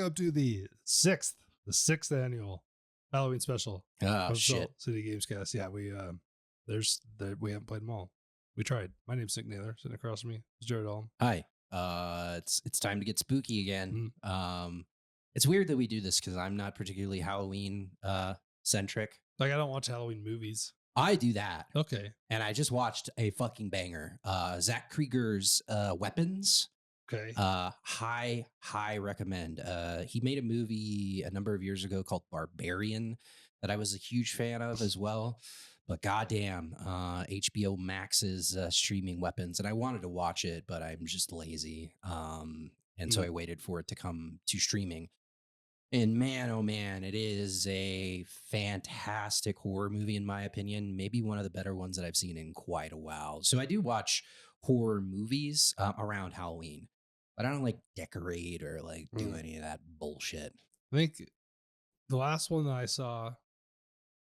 welcome to the sixth annual Halloween special Oh of shit. Salt City Gamescast. Yeah, we we haven't played them all. We tried. My name's Nick Naylor. Sitting across from me is Jared Allen. Hi. It's time to get spooky again. It's weird that we do this because I'm not particularly Halloween centric. Like, I don't watch Halloween movies. I do that. Okay. And I just watched a fucking banger. Zach Krieger's Weapons. Okay. High recommend. He made a movie a number of years ago called Barbarian that I was a huge fan of as well. But goddamn, HBO Max's streaming Weapons, and I wanted to watch it, but I'm just lazy. And so I waited for it to come to streaming. And man, oh man, it is a fantastic horror movie, in my opinion. Maybe one of the better ones that I've seen in quite a while. So I do watch horror movies around Halloween, but I don't like decorate or like do any of that bullshit. I think the last one that I saw,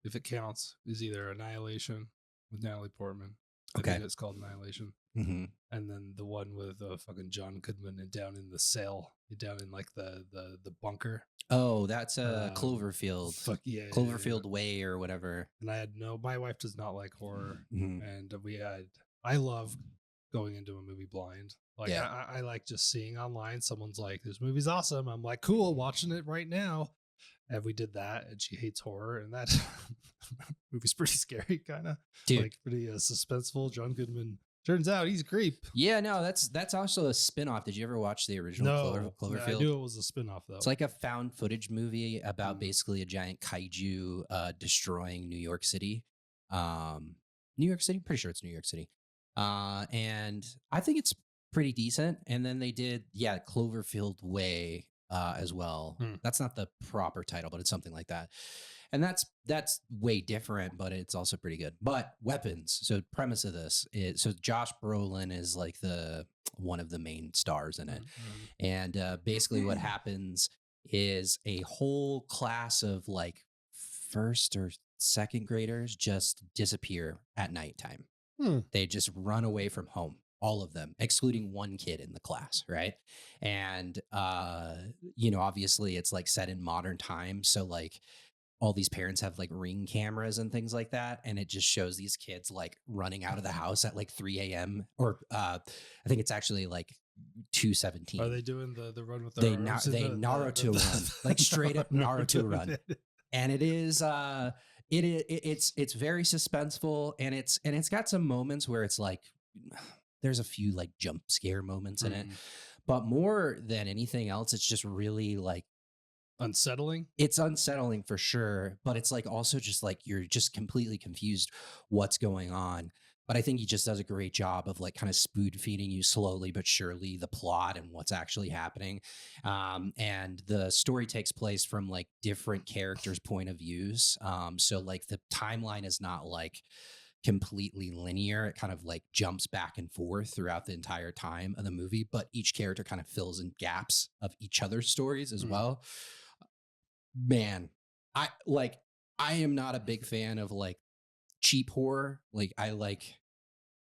if it counts, is either Annihilation with Natalie Portman. I think it's called Annihilation. Mm-hmm. And then the one with fucking John Goodman and down in the cell, down in like the bunker. Oh, that's Cloverfield. Fuck yeah, Cloverfield Way or whatever. And my wife does not like horror, Mm-hmm. and I love going into a movie blind. Like, Yeah. I like just seeing online someone's like, "This movie's awesome." I'm like, "Cool, watching it right now." And we did that, and she hates horror, and that movie's pretty scary, kind of, Dude. like pretty suspenseful. John Goodman turns out he's a creep. Yeah, no, that's also a spin-off. Did you ever watch the original Cloverfield? I knew it was a spin-off though. It's like a found footage movie about basically a giant kaiju destroying New York City. New York City? Pretty sure it's New York City. And I think it's pretty decent. And then they did, Cloverfield Way as well. That's not the proper title, but it's something like that. And that's way different, but it's also pretty good. But Weapons. So premise of this is, so Josh Brolin is like one of the main stars in it. And basically what happens is a whole class of like first or second graders just disappear at nighttime. They just run away from home. All of them, excluding one kid in the class, right? And, obviously it's like set in modern times. So like all these parents have like Ring cameras and things like that. And it just shows these kids like running out of the house at like 3 a.m. Or I think it's actually like 2:17. Are they doing the run with they Naruto run, like straight up Naruto run. And it is, it's very suspenseful, and it's got some moments where it's like, there's a few like jump scare moments in it, but more than anything else, it's just really like unsettling. It's unsettling for sure, but it's like also just like you're just completely confused what's going on. But I think he just does a great job of like kind of spoon feeding you slowly but surely the plot and what's actually happening. And the story takes place from like different characters' point of views. So like the timeline is not like completely linear. It kind of like jumps back and forth throughout the entire time of the movie, but each character kind of fills in gaps of each other's stories as well. Man, I am not a big fan of like cheap horror. Like I like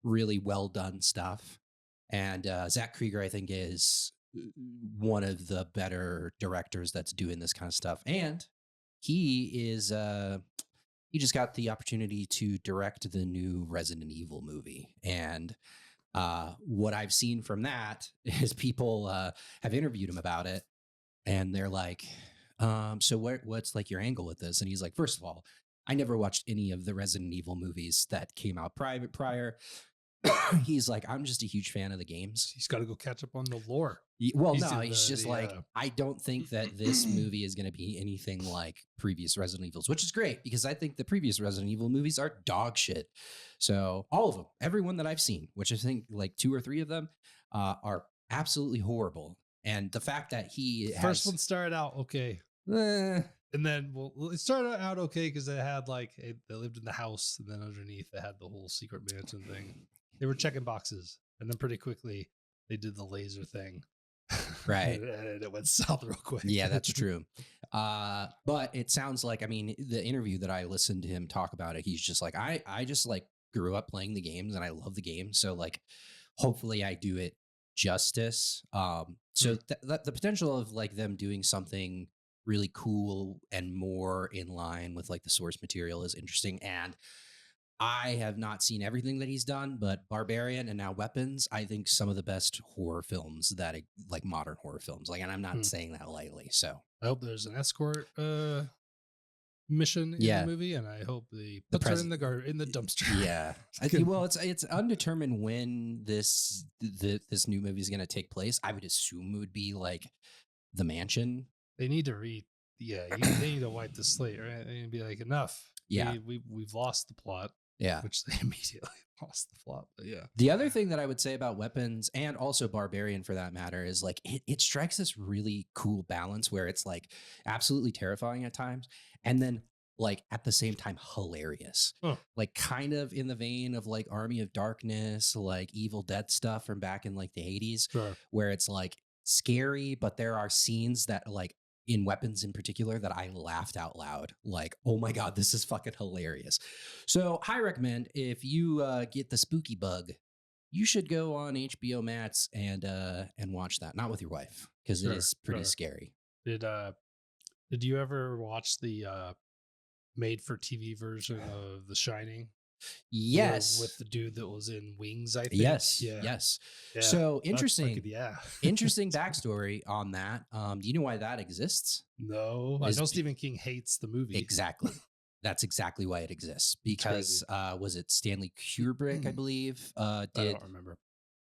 really well done stuff. And Zach Krieger, I think, is one of the better directors that's doing this kind of stuff. And he is he just got the opportunity to direct the new Resident Evil movie. And what I've seen from that is people have interviewed him about it. And they're like, so what's like your angle with this? And he's like, first of all, I never watched any of the Resident Evil movies that came out prior. He's like, I'm just a huge fan of the games. He's got to go catch up on the lore. Well, he's just like, I don't think that this movie is going to be anything like previous Resident Evils, which is great because I think the previous Resident Evil movies are dog shit. So all of them, everyone that I've seen, which I think like 2 or 3 of them are absolutely horrible. And the fact that first one started out okay. And then, it started out okay because they had they lived in the house, and then underneath they had the whole secret mansion thing. They were checking boxes, and then pretty quickly they did the laser thing. Right. and it went south real quick. Yeah, that's true. But it sounds like, I mean, the interview that I listened to him talk about it, he's just like, I just like grew up playing the games and I love the game. So like, hopefully I do it justice. So the potential of like them doing something really cool and more in line with like the source material is interesting. And I have not seen everything that he's done, but Barbarian and now Weapons, I think some of the best horror films that like modern horror films. Like, and I'm not Hmm. saying that lightly. So I hope there's an escort mission in Yeah. the movie, and I hope they The put her in the dumpster. yeah, well, it's undetermined when this new movie is going to take place. I would assume it would be like the mansion. They need to they need to wipe the slate, right? They need to be like, enough. Yeah. We've lost the plot. Yeah. Which they immediately lost the plot. But yeah. The other thing that I would say about Weapons and also Barbarian for that matter is like it strikes this really cool balance where it's like absolutely terrifying at times and then like at the same time hilarious. Huh. Like kind of in the vein of like Army of Darkness, like Evil Dead stuff from back in like the 80s, Sure. where it's like scary, but there are scenes that like in Weapons in particular that I laughed out loud. Like, oh my God, this is fucking hilarious. So I recommend if you get the spooky bug, you should go on HBO Max and watch that. Not with your wife, because it is pretty scary. Did you ever watch the made for TV version of The Shining? Yes. With the dude that was in Wings, I think. Yes. Yeah. Yes. Yeah. So interesting. Yeah. Interesting backstory on that. Do you know why that exists? No. I know Stephen King hates the movie. Exactly. That's exactly why it exists. Because was it Stanley Kubrick, I believe? I don't remember.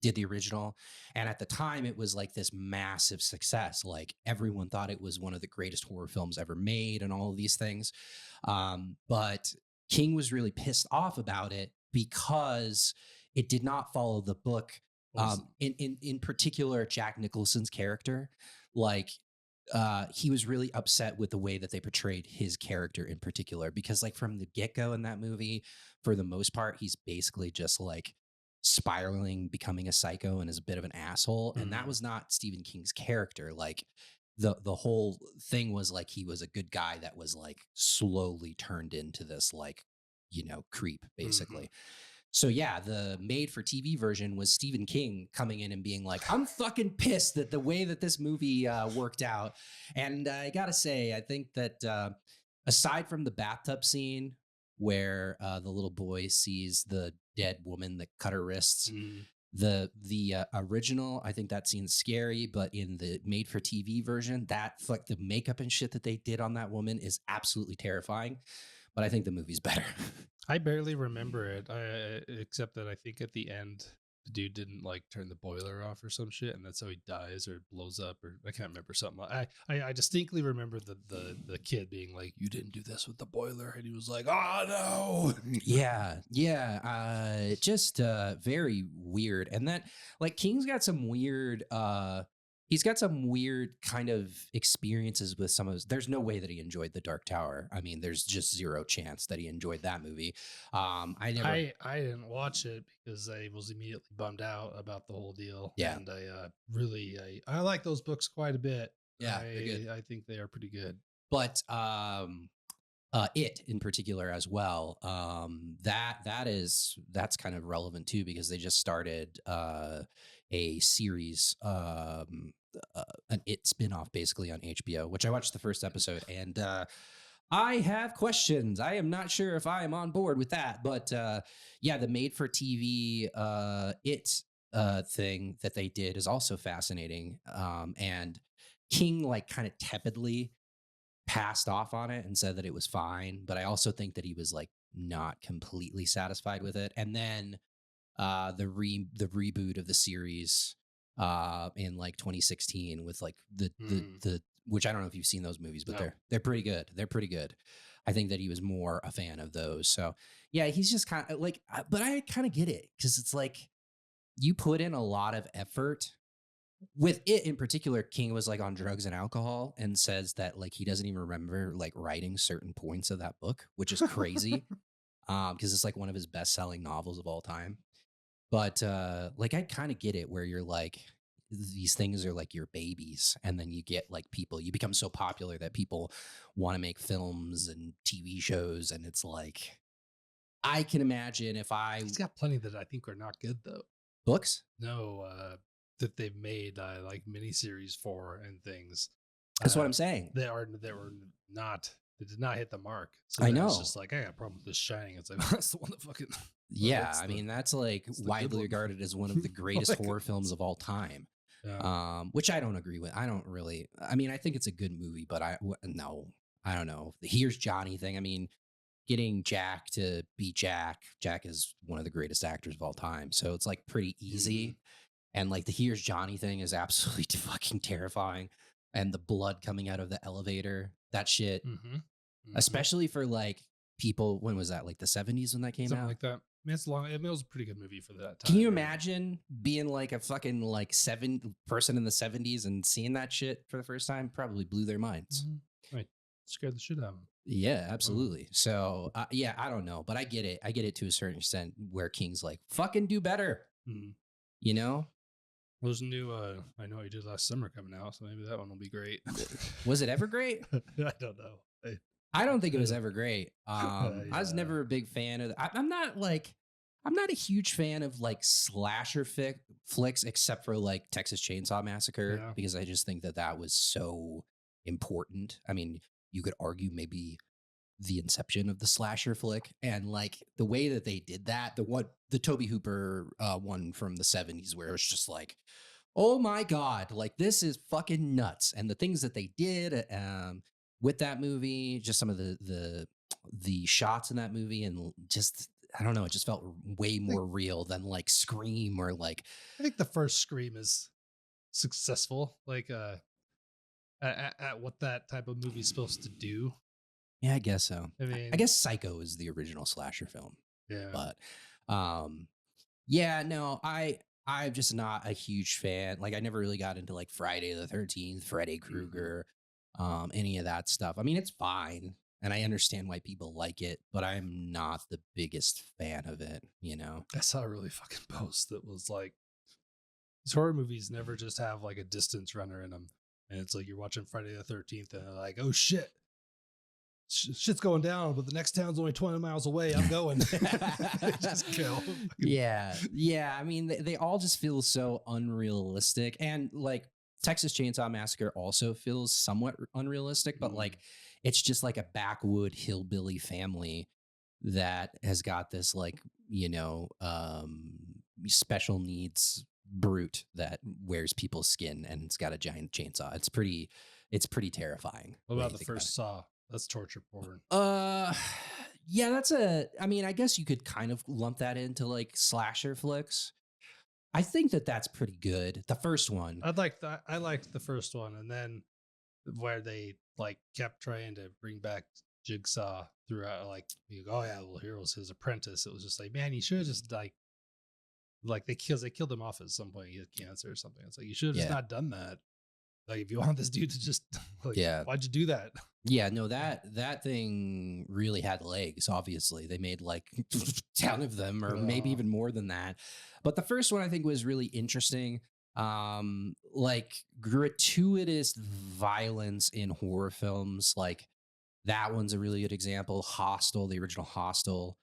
Did the original. And at the time, it was like this massive success. Like everyone thought it was one of the greatest horror films ever made and all of these things. But King was really pissed off about it because it did not follow the book. In particular, Jack Nicholson's character, like he was really upset with the way that they portrayed his character in particular, because like from the get-go in that movie, for the most part, he's basically just like spiraling, becoming a psycho and is a bit of an asshole. And that was not Stephen King's character. Like the whole thing was like he was a good guy that was like slowly turned into this like, you know, creep basically. So yeah, the made for TV version was Stephen King coming in and being like, I'm fucking pissed that the way that this movie worked out. And I gotta say, I think that aside from the bathtub scene where the little boy sees the dead woman that cut her wrists, the original, I think that scene's scary, but in the made for TV version, that like the makeup and shit that they did on that woman is absolutely terrifying. But I think the movie's better. I barely remember it, except that I think at the end, the dude didn't like turn the boiler off or some shit, and that's how he dies or blows up, or I can't remember something. I distinctly remember the kid being like, "You didn't do this with the boiler," and he was like, "Oh no!" Yeah. Just very weird, and that like King's got some weird. He's got some weird kind of experiences with some of his. There's no way that he enjoyed The Dark Tower. I mean, there's just zero chance that he enjoyed that movie. I didn't watch it because I was immediately bummed out about the whole deal. Yeah. And I like those books quite a bit. Yeah. I think they are pretty good. But it in particular as well. That's kind of relevant too, because they just started a series, an It spinoff basically on HBO, which I watched the first episode, and I have questions. I am not sure if I am on board with that, but yeah, the made for TV It thing that they did is also fascinating. And King like kind of tepidly passed off on it and said that it was fine, but I also think that he was like not completely satisfied with it. And then the reboot of the series in like 2016 with like the which I don't know if you've seen those movies, but they're pretty good. They're pretty good. I think that he was more a fan of those. So yeah, he's just kind of like, but I kind of get it, because it's like you put in a lot of effort. With it in particular, King was like on drugs and alcohol and says that like he doesn't even remember like writing certain points of that book, which is crazy. Because it's like one of his best-selling novels of all time. But like I kind of get it, where you're like, these things are like your babies, and then you get like you become so popular that people want to make films and TV shows, and it's like, I can imagine if he's got plenty that I think are not good though. Books? No, that they've made like miniseries for and things. That's what I'm saying. They did not hit the mark. So I then know. it's just like I got a problem with this Shining. It's like that's the one that fucking Yeah, I mean that's like the good widely one. regarded as one of the greatest Like, horror films of all time. yeah. Which I don't agree with. I don't really. I mean, I think it's a good movie, but no, I don't know. The Here's Johnny thing. I mean, getting Jack to be Jack. Jack is one of the greatest actors of all time, so it's like pretty easy. And like the Here's Johnny thing is absolutely fucking terrifying. And the blood coming out of the elevator, that shit, especially for like people. When was that? Like the 70s when that came Something out? like that. I mean, it's long. I mean, it was a pretty good movie for that time. Can you imagine being like a fucking like person in the 70s and seeing that shit for the first time? Probably blew their minds. Right. Scared the shit out of them. Yeah, absolutely. So yeah, I don't know, but I get it. I get it to a certain extent where King's like, fucking do better. You know? There's a new I Know What You Did Last Summer coming out, so maybe that one will be great. Was it ever great? I don't know. I don't think it was ever great. I was never a big fan of I'm not a huge fan of like slasher flicks except for like Texas Chainsaw Massacre because I just think that was so important. I mean, you could argue maybe the inception of the slasher flick and like the way that they did that, the Tobe Hooper one from the 70s where it was just like, oh my God, like this is fucking nuts. And the things that they did with that movie, just some of the shots in that movie and just, I don't know, it just felt way more real than like Scream or like. I think the first Scream is successful, like at what that type of movie is supposed to do. Yeah, I guess so. I mean, I guess Psycho is the original slasher film. Yeah. But yeah, no, I'm just not a huge fan. Like I never really got into like Friday the 13th, Freddy Krueger, any of that stuff. I mean, it's fine. And I understand why people like it, but I'm not the biggest fan of it, you know? I saw a really fucking post that was like, these horror movies never just have like a distance runner in them. And it's like you're watching Friday the 13th and they're like, oh shit. Shit's going down, but the next town's only 20 miles away. I'm going. Just kill. Yeah. Yeah. I mean, they all just feel so unrealistic. And like Texas Chainsaw Massacre also feels somewhat unrealistic, but like it's just like a backwood hillbilly family that has got this like, you know, special needs brute that wears people's skin and it's got a giant chainsaw. It's pretty terrifying. What about the first Saw? That's torture porn. Yeah, I mean, I guess you could kind of lump that into like slasher flicks. I think that's pretty good. The first one. I liked the first one, and then where they like kept trying to bring back Jigsaw throughout, like, oh yeah, well, here was his apprentice. It was just like, man, you should have just like they killed him off at some point. He had cancer or something. It's like you should have just not done that. Like, if you want this dude to just, like, why'd you do that? Yeah, no, that thing really had legs. Obviously, they made like 10 of them, or maybe even more than that. But the first one I think was really interesting. Like gratuitous violence in horror films, like that one's a really good example. Hostel, the original Hostel.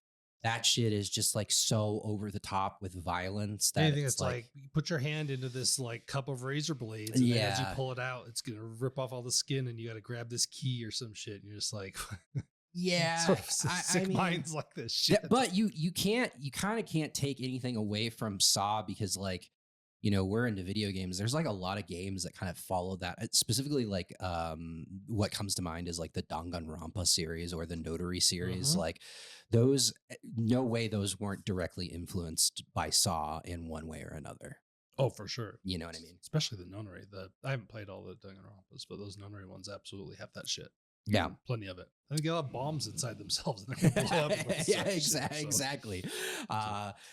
That shit is just like so over the top with violence that anything that's like you put your hand into this like cup of razor blades, and then as you pull it out, it's gonna rip off all the skin, and you got to grab this key or some shit, and you're just like, yeah, sort of sick minds like this shit. Yeah, but you kind of can't take anything away from Saw because like, you know, we're into video games. There's like a lot of games that kind of follow that. Specifically, like what comes to mind is like the Danganronpa series or the Notary series. Like those, no way those weren't directly influenced by Saw in one way or another. Oh, for sure. You know what I mean? Especially the Nonary. I haven't played all the Danganronpas, but those Nonary ones absolutely have that shit. Yeah, plenty of it. I think they all have bombs inside themselves. And they're gonna blow up. Yeah, exactly.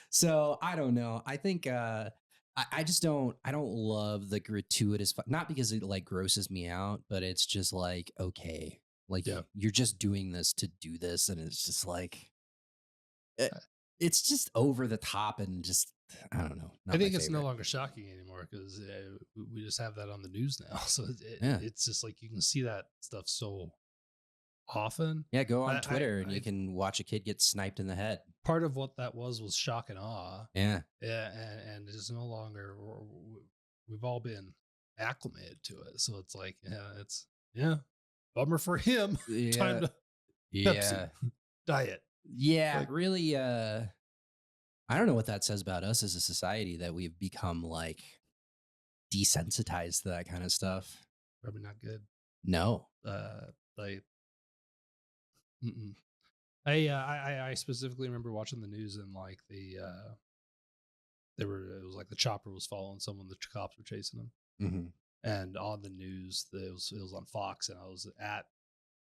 So I don't know. I think I just don't love the gratuitous, not because it like grosses me out, but it's just like, okay, like you're just doing this to do this. And it's just like, it's just over the top and just, I don't know. I think it's no longer shocking anymore because we just have that on the news now. So it's just like, you can see that stuff so often. Yeah, go on Twitter and you can watch a kid get sniped in the head. Part of what that was shock and awe. Yeah. Yeah, and it's no longer we've all been acclimated to it. So it's like, yeah, bummer for him. Time Yeah. to Yeah. Pepsi diet. Yeah. Like, Really, I don't know what that says about us as a society that we've become like desensitized to that kind of stuff. probably not good. No. Like, mm-mm. I specifically remember watching the news and like it was like the chopper was following someone, the cops were chasing him. Mm-hmm. And on the news, it was on Fox, and I was at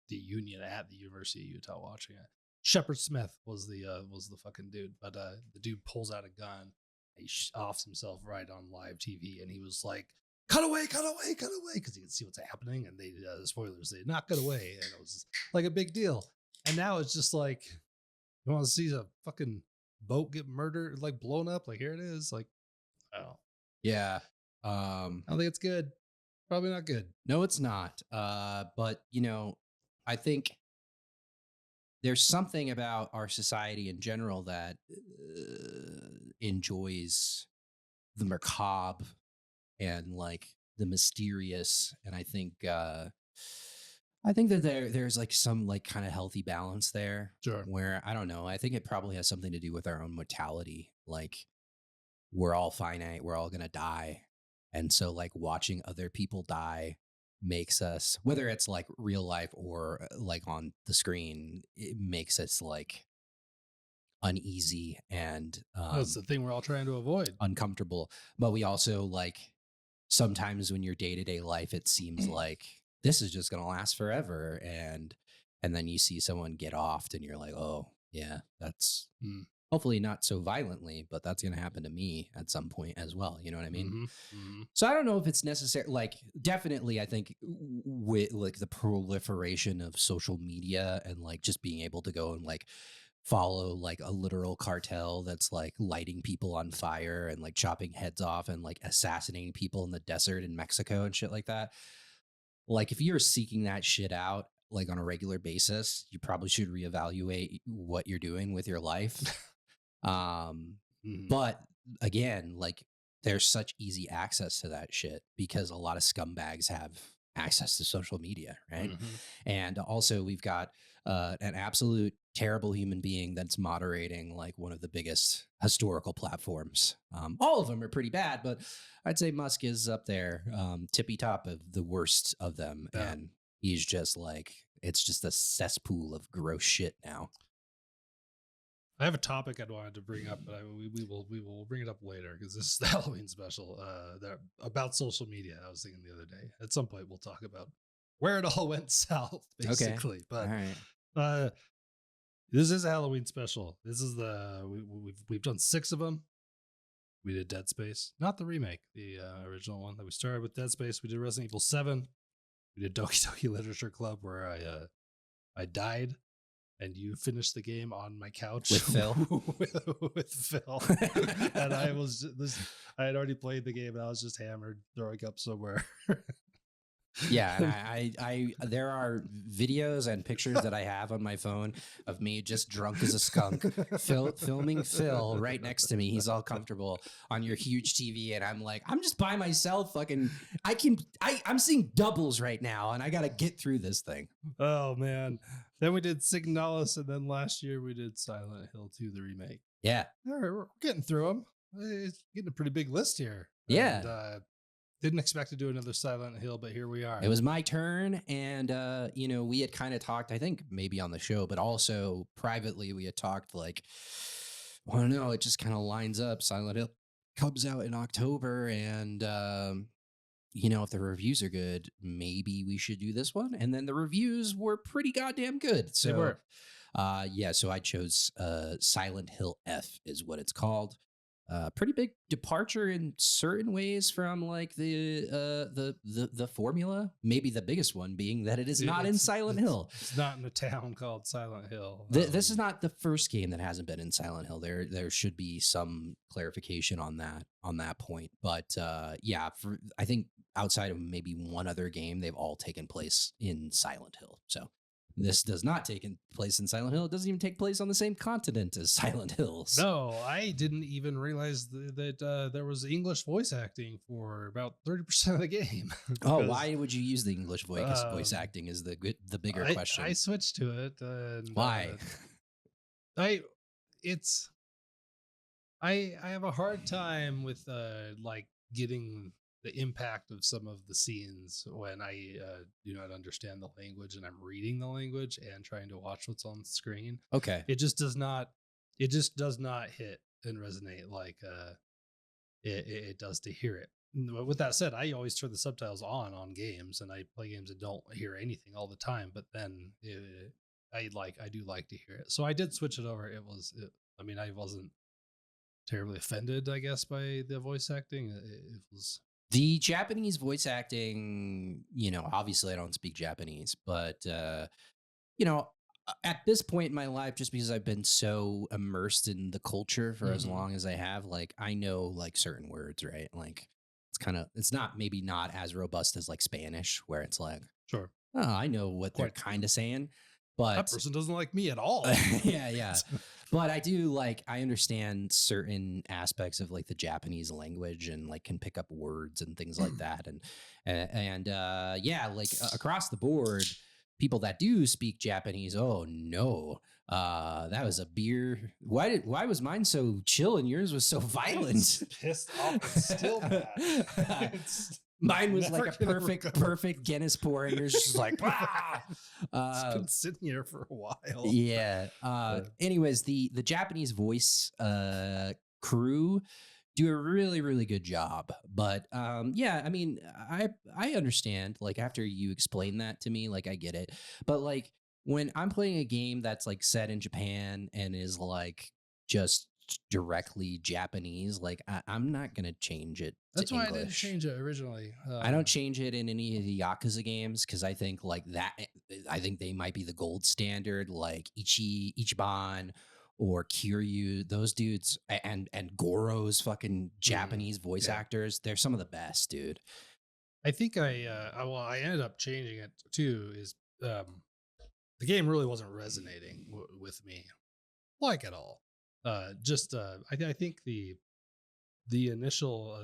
the University of Utah watching it. Shepard Smith was the fucking dude, but the dude pulls out a gun, he offs himself right on live TV, and he was like, "Cut away, cut away, cut away," because he could see what's happening, and they spoilers, they did not cut away, and it was like a big deal. And now it's just like, you want to see a fucking boat get murdered, like blown up, like here it is, like, oh, Yeah. I don't think it's good. Probably not good. No, it's not. But I think there's something about our society in general that enjoys the macabre and like the mysterious, and I think that there's like some like kind of healthy balance there. Sure. Where I don't know, I think it probably has something to do with our own mortality. Like we're all finite, we're all gonna die, and so like watching other people die makes us, whether it's like real life or like on the screen, it makes us like uneasy and That's the thing we're all trying to avoid. uncomfortable. But we also like sometimes when your day-to-day life it seems like this is just going to last forever, and then you see someone get offed and you're like, oh yeah, that's hopefully not so violently, but that's going to happen to me at some point as well, you know what I mean? Mm-hmm. So I don't know if it's necessary. Like definitely I think with like the proliferation of social media and like just being able to go and like follow like a literal cartel that's like lighting people on fire and like chopping heads off and like assassinating people in the desert in Mexico and shit like that. Like if you're seeking that shit out like on a regular basis, you probably should reevaluate what you're doing with your life. But again, like there's such easy access to that shit because a lot of scumbags have access to social media, right? And also we've got an absolute terrible human being that's moderating like one of the biggest historical platforms. All of them are pretty bad, but I'd say Musk is up there, tippy top of the worst of them. Yeah. And he's just like, it's just a cesspool of gross shit now. I have a topic I'd wanted to bring up, but we will bring it up later because this is the Halloween special about social media. I was thinking the other day. At some point, we'll talk about where it all went south, basically. Okay. But all right. This is a Halloween special. This is we've done 6 of them. We did Dead Space, not the remake, the original one that we started with. Dead Space. We did Resident Evil 7. We did Doki Doki Literature Club, where I died. And you finished the game on my couch with Phil. with Phil, and I had already played the game, and I was just hammered, throwing up somewhere. Yeah, and I there are videos and pictures that I have on my phone of me just drunk as a skunk, filming Phil right next to me. He's all comfortable on your huge TV, and I'm like, I'm just by myself. Fucking, I'm seeing doubles right now, and I got to get through this thing. Oh man! Then we did Signalis, and then last year we did Silent Hill 2, the remake. Yeah, all right, we're getting through them. It's getting a pretty big list here. Yeah. And, didn't expect to do another Silent Hill, but here we are. It was my turn, and we had kind of talked, I think maybe on the show, but also privately we had talked like, I don't know, it just kind of lines up. Silent Hill comes out in October, and if the reviews are good, maybe we should do this one. And then the reviews were pretty goddamn good. So they were. So I chose Silent Hill F is what it's called. Pretty big departure in certain ways from like the formula. Maybe the biggest one being that it is not in Silent Hill. It's not in a town called Silent Hill. This is not the first game that hasn't been in Silent Hill. There should be some clarification on that point. But I think outside of maybe one other game, they've all taken place in Silent Hill. So This does not take place in Silent Hill. It doesn't even take place on the same continent as Silent Hills. No, I didn't even realize that there was English voice acting for about 30% of the game. Oh, why would you use the English voice Um, acting? Is the bigger question. I switched to it. And, Why? I it's I have a hard time with like getting the impact of some of the scenes when I do not understand the language and I'm reading the language and trying to watch what's on the screen. Okay. It just does not. It just does not hit and resonate like it does to hear it. But with that said, I always turn the subtitles on games, and I play games that don't hear anything all the time. But then I do like to hear it, so I did switch it over. I mean, I wasn't terribly offended, I guess, by the voice acting. It was The Japanese voice acting, obviously I don't speak Japanese, but at this point in my life, just because I've been so immersed in the culture for as Mhm. long as I have, like I know like certain words, right? Like it's not maybe not as robust as like Spanish, where it's like, sure. oh, I know what they're Quite kind of saying, That but person doesn't like me at all. yeah. But I do like I understand certain aspects of like the Japanese language and like can pick up words and things like that. And yeah, like across the board, people that do speak Japanese, oh no. That was a beer. Why was mine so chill and yours was so violent? Pissed off. It's still bad. It's Mine was never like a gonna perfect recover. Guinness pour, and yours just like "Ah!" It's been sitting here for a while. Yeah. Anyways, the Japanese voice crew do a really really good job. But yeah, I mean, I understand. Like after you explain that to me, like I get it. But like when I'm playing a game that's like set in Japan and is like just directly Japanese, like I'm not gonna change it to That's why I didn't English. change it originally. I don't change it in any of the Yakuza games because I think like that. I think they might be the gold standard, like Ichiban or Kiryu. Those dudes and Goro's fucking Japanese voice yeah. actors. They're some of the best, dude. I think I ended up changing it too. Is the game really wasn't resonating with me like at all. I think the initial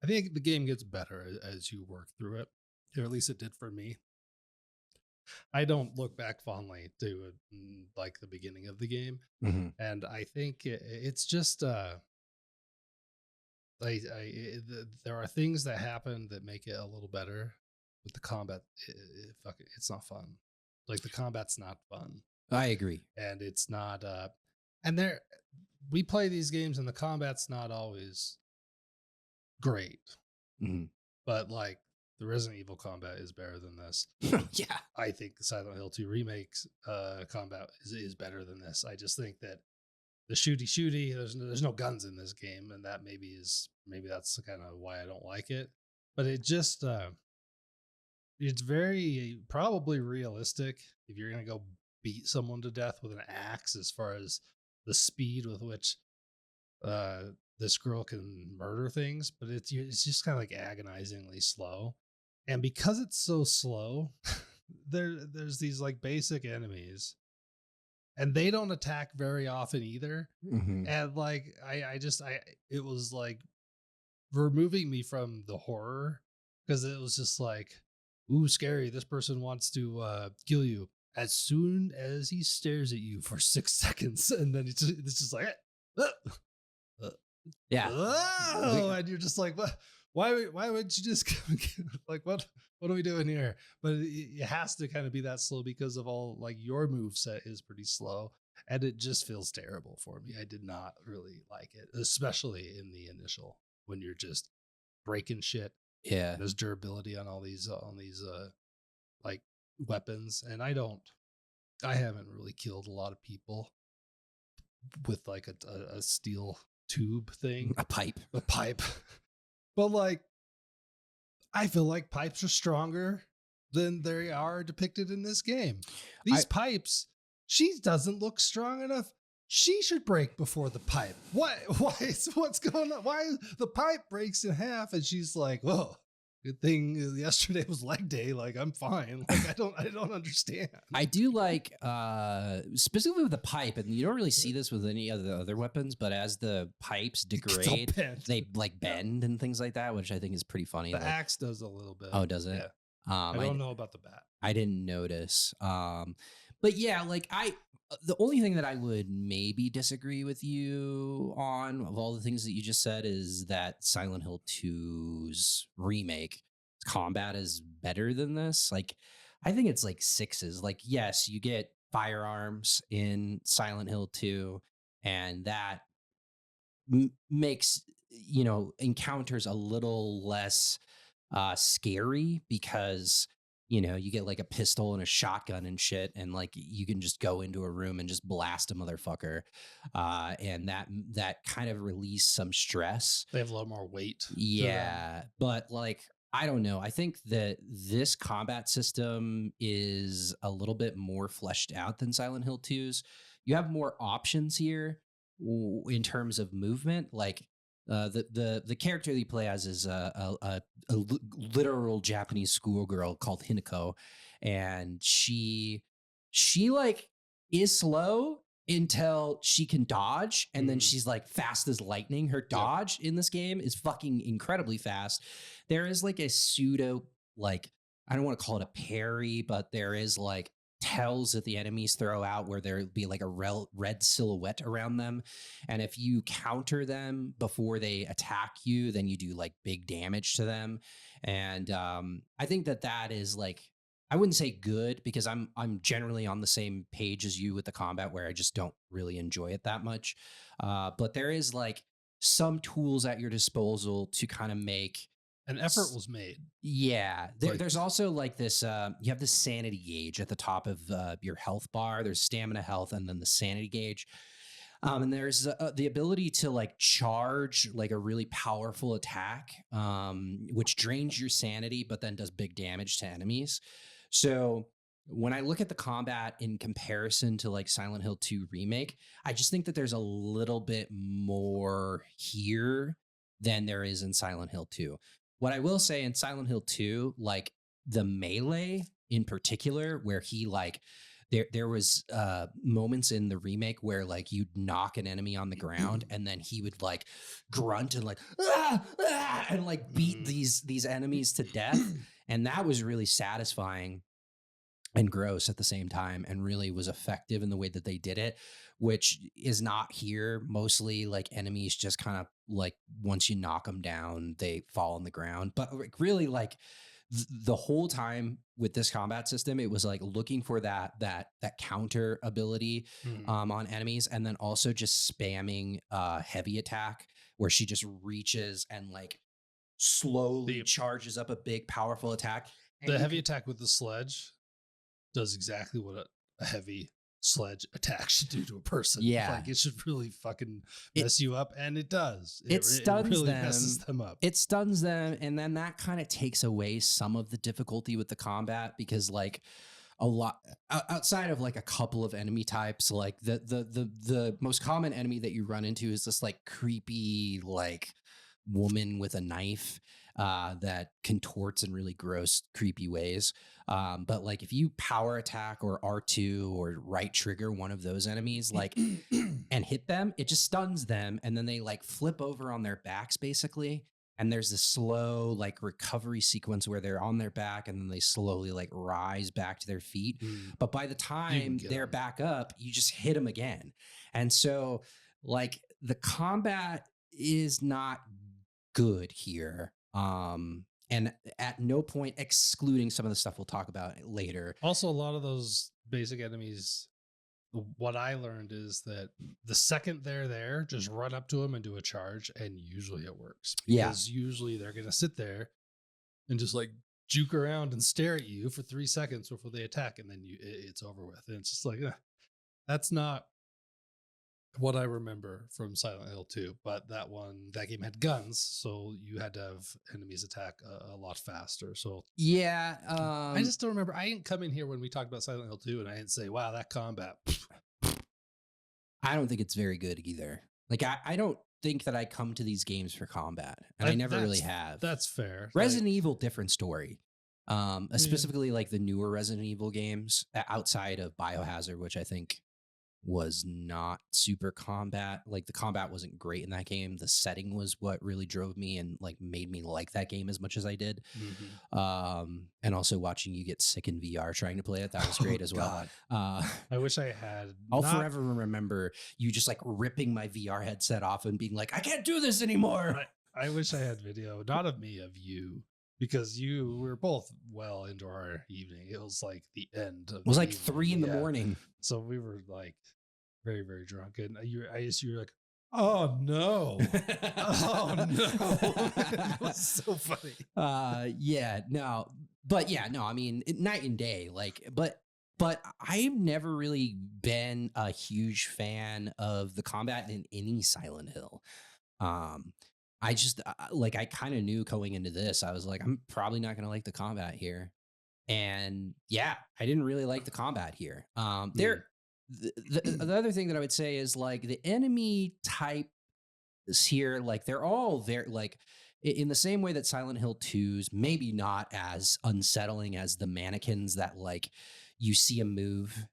I think the game gets better as you work through it, or at least it did for me. I don't look back fondly to like the beginning of the game, Mhm. and I think it's just there are things that happen that make it a little better, but the combat, it's not fun. Like the combat's not fun, I agree. and it's not. And there, we play these games, and the combat's not always great, Mhm. but like the Resident Evil combat is better than this. Yeah. I think the Silent Hill 2 remakes combat is better than this. I just think that the shooty, there's no guns in this game, and that maybe that's kind of why I don't like it. But it just it's very probably realistic if you're gonna go beat someone to death with an axe, as far as the speed with which uh this girl can murder things, but it's just kind of like agonizingly slow. And because it's so slow, there's these like basic enemies, and they don't attack very often either. Mhm. And like I it was like removing me from the horror, because it was just like, ooh, scary, this person wants to kill you as soon as he stares at you for 6 seconds, and then it's just like Yeah. oh, and you're just like, what? Why would you just like what are we doing here? But it has to kind of be that slow because of all, like, your move set is pretty slow, and it just feels terrible for me. I did not really like it, especially in the initial, when you're just breaking shit. Yeah. There's durability on these like weapons, and I haven't really killed a lot of people with like a steel tube thing, A pipe. a pipe. But like, I feel like pipes are stronger than they are depicted in this game. These pipes, she doesn't look strong enough. She should break before the pipe. What's going on? Why the pipe breaks in half and she's like, whoa, Good thing yesterday was leg day. Like I'm fine. Like I don't understand. I do like specifically with the pipe, and you don't really see this with any of the other weapons, but as the pipes It's all degrade, bent. they like bend and things like that, which I think is pretty funny. The Like, axe does a little bit. oh, does it? Yeah. I don't know about the bat. I didn't notice. But yeah, like the only thing that I would maybe disagree with you on of all the things that you just said is that Silent Hill 2's remake combat is better than this. Like, I think it's like sixes. Like, yes, you get firearms in Silent Hill 2, and that makes, encounters a little less scary because you get like a pistol and a shotgun and shit, and like you can just go into a room and just blast a motherfucker, and that kind of release some stress. They have a lot more weight. Yeah, but like I don't know. I think that this combat system is a little bit more fleshed out than Silent Hill 2's. You have more options here in terms of movement. Like the character that you play as is a literal Japanese schoolgirl called Hinako, and she like is slow until she can dodge, and then she's like fast as lightning. Her dodge in this game is fucking incredibly fast. There is like a pseudo, like, I don't want to call it a parry, but there is like tells that the enemies throw out where there'll be like a red silhouette around them, and if you counter them before they attack you, then you do like big damage to them. And I think that is like, I wouldn't say good, because I'm generally on the same page as you with the combat, where I just don't really enjoy it that much. But there is like some tools at your disposal to kind of make an effort was made. Yeah. There's also like this, you have this sanity gauge at the top of your health bar. There's stamina, health, and then the sanity gauge. And there's the ability to like charge like a really powerful attack, which drains your sanity, but then does big damage to enemies. So when I look at the combat in comparison to like Silent Hill 2 Remake, I just think that there's a little bit more here than there is in Silent Hill 2. What I will say in Silent Hill 2, like the melee in particular, where he like, there was moments in the remake where like you'd knock an enemy on the ground and then he would like grunt and like and like beat these enemies to death, and that was really satisfying and gross at the same time, and really was effective in the way that they did it, which is not here. Mostly like enemies just kind of like, once you knock them down, they fall on the ground. But really like the whole time with this combat system, it was like looking for that counter ability on enemies, and then also just spamming heavy attack, where she just reaches and like slowly charges up a big powerful attack. The heavy attack with the sledge does exactly what a heavy sledge attack should do to a person. Yeah, like it should really fucking mess you up, and it does. It stuns really them. Messes them up. It stuns them, and then that kind of takes away some of the difficulty with the combat, because like a lot outside of like a couple of enemy types, like the most common enemy that you run into is this like creepy like woman with a knife that contorts in really gross, creepy ways. But like if you power attack or R2 or right trigger one of those enemies, like and hit them, it just stuns them, and then they like flip over on their backs basically. And there's this slow like recovery sequence where they're on their back and then they slowly like rise back to their feet. But by the time they're back up, you just hit them again. And so like the combat is not good here. And at no point, excluding some of the stuff we'll talk about later. Also, a lot of those basic enemies, what I learned is that the second they're there, just run up to them and do a charge, and usually it works. Because usually they're going to sit there and just like juke around and stare at you for 3 seconds before they attack, and then it's over with. And it's just like, that's not what I remember from Silent Hill 2, but that game had guns, so you had to have enemies attack a lot faster. So yeah, I just don't remember. I didn't come in here when we talked about Silent Hill 2, and I didn't say, "Wow, that combat." I don't think it's very good either. Like I don't think that I come to these games for combat, and I never really have. That's fair. Resident Evil, different story. Yeah. Specifically like the newer Resident Evil games outside of Biohazard, which I think was not super combat. Like the combat wasn't great in that game. The setting was what really drove me and like made me like that game as much as I did. And also watching you get sick in VR trying to play it, that was great as well. I wish I had. I'll forever remember you just like ripping my VR headset off and being like, I can't do this anymore. I wish I had video, not of me, of you. Because we were both well into our evening. It was like the end. It was like 3 in the morning. So we were like very, very drunk. And you were like, oh no. Oh no. It was so funny. Yeah, no. But yeah, no, I mean, night and day. Like, but I've never really been a huge fan of the combat in any Silent Hill. I just like, I kind of knew going into this, I was like, I'm probably not going to like the combat here. And yeah, I didn't really like the combat here. The other thing that I would say is like the enemy types here, like they're all very like in the same way that Silent Hill 2's maybe not as unsettling as the mannequins that like you see a move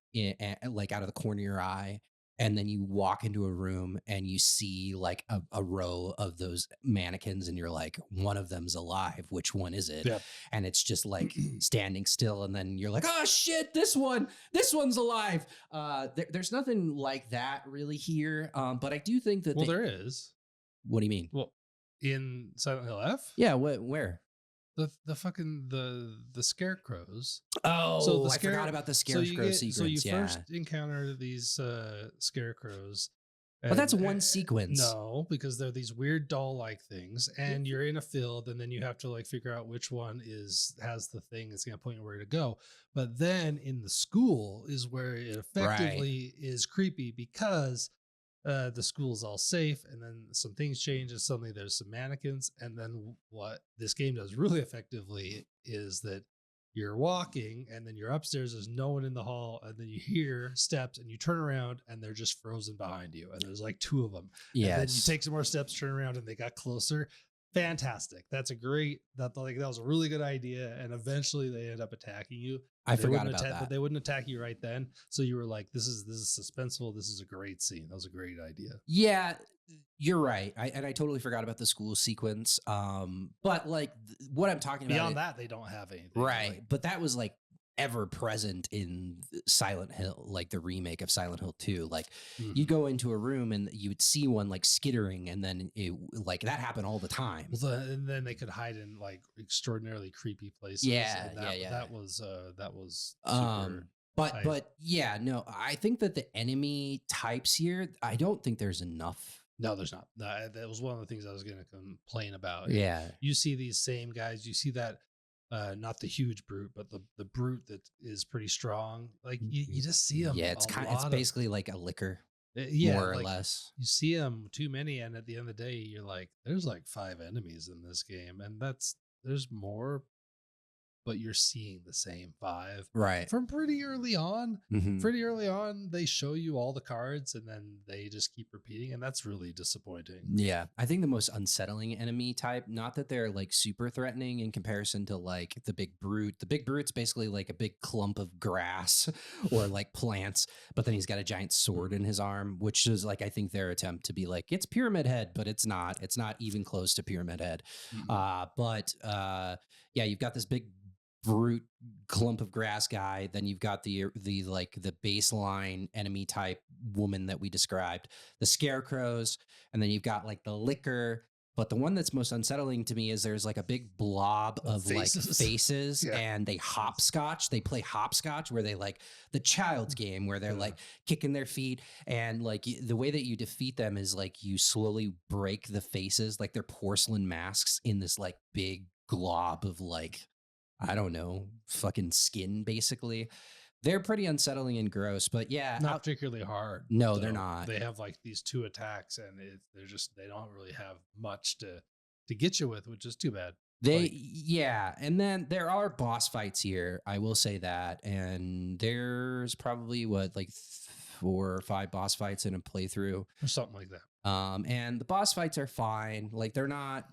like out of the corner of your eye. And then you walk into a room and you see like a row of those mannequins and you're like, one of them's alive. Which one is it? Yep. And it's just like standing still. And then you're like, oh shit, this one's alive. There's nothing like that really here. But I do think that there is. What do you mean? Well, in Silent Hill F? Yeah. Where? The fucking the scarecrows. Oh, so I forgot about the scarecrow sequence. So you first encounter these scarecrows. But that's one sequence. No, because they're these weird doll-like things, and you're in a field, and then you have to like figure out which one has the thing that's gonna point you where to go. But then in the school is where it effectively is creepy because the school's all safe, and then some things change, and suddenly there's some mannequins. And then what this game does really effectively is that you're walking, and then you're upstairs, there's no one in the hall, and then you hear steps, and you turn around, and they're just frozen behind you, and there's like 2 of them. Yeah. And then you take some more steps, turn around, and they got closer. Fantastic. That's that was a really good idea. And eventually they end up attacking you. I forgot about that. But they wouldn't attack you right then. So you were like, this is suspenseful. This is a great scene. That was a great idea. Yeah, you're right. I totally forgot about the school sequence. But like what I'm talking about. Beyond that, they don't have anything. Right. Like, but that was like ever present in Silent Hill, like the remake of Silent Hill 2. Like you go into a room and you would see one like skittering, and then it like that happened all the time. Well, and then they could hide in like extraordinarily creepy places. Yeah, that was super. But yeah, no, I think that the enemy types here, I don't think there's enough. No, there's not. That was one of the things I was going to complain about. Yeah, you see these same guys. You see that. Not the huge brute, but the brute that is pretty strong. Like you just see them. Yeah, it's basically like a licker, more or less. You see them too many, and at the end of the day, you're like, there's like 5 enemies in this game, and there's more, but you're seeing the same 5 right from pretty early on. Pretty early on, they show you all the cards, and then they just keep repeating, and that's really disappointing. Yeah, I think the most unsettling enemy type, not that they're like super threatening in comparison to like the big brute. The big brute's basically like a big clump of grass or like plants, but then he's got a giant sword in his arm, which is like, I think their attempt to be like, it's Pyramid Head, but it's not even close to Pyramid Head. Yeah, you've got this big brute clump of grass guy. Then you've got the baseline enemy type woman that we described, the scarecrows, and then you've got like the licker. But the one that's most unsettling to me is there's like a big blob of faces. Like faces yeah. And they hopscotch. They play hopscotch where they like the child's game where they're like kicking their feet. And like the way that you defeat them is like you slowly break the faces, like they're porcelain masks in this like big glob of like, I don't know, fucking skin basically. They're pretty unsettling and gross, but yeah. Not particularly hard. No, they're not. They have like these 2 attacks and they don't really have much to get you with, which is too bad. Yeah. And then there are boss fights here. I will say that. And there's probably 4 or 5 boss fights in a playthrough. or something like that. And the boss fights are fine. Like they're not,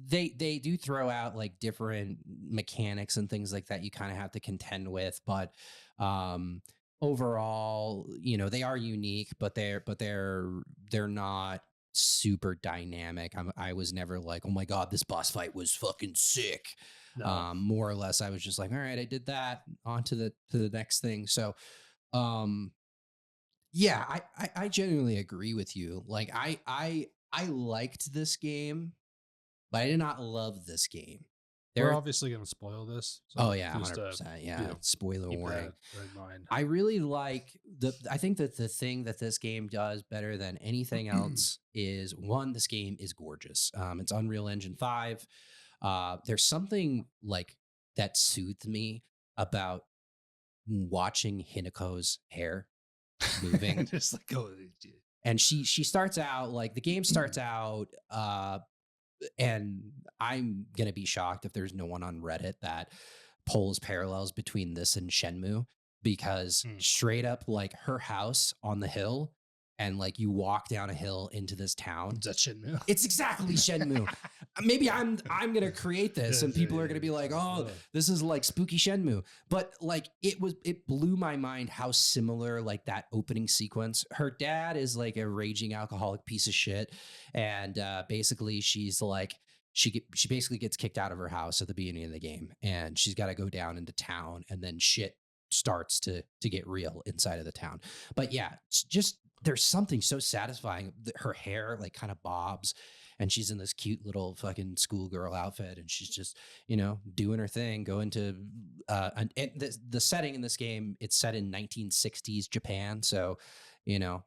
they do throw out like different mechanics and things like that you kind of have to contend with, but overall, you know, they are unique, but they're not super dynamic. I was never like, oh my god, this boss fight was fucking sick. No. More or less, I was just like, all right, I did that. On to the next thing. So, um, yeah, I genuinely agree with you. Like I liked this game, but I did not love this game. We're There, obviously going to spoil this. So oh yeah, just 100%. you Yeah, know, spoiler keep warning. that in mind. I really like I think that the thing that this game does better than anything else is one, this game is gorgeous. It's Unreal Engine 5. There's something like that soothed me about watching Hinako's hair moving. Just like go. And she starts out like the game starts out and I'm gonna be shocked if there's no one on Reddit that pulls parallels between this and Shenmue, because Hmm. straight up like her house on the hill and like you walk down a hill into this town. Is that Shenmue? It's exactly Shenmue. Maybe I'm gonna create this and people are gonna be like, oh, this is like spooky Shenmue. But like it blew my mind how similar like that opening sequence. Her dad is like a raging alcoholic piece of shit, and basically she's like she basically gets kicked out of her house at the beginning of the game, and she's got to go down into town, and then shit starts to get real inside of the town. But yeah, it's just there's something so satisfying. Her hair like kind of bobs, and she's in this cute little fucking schoolgirl outfit, and she's just, you know, doing her thing, going to and the setting in this game, it's set in 1960s Japan, so you know,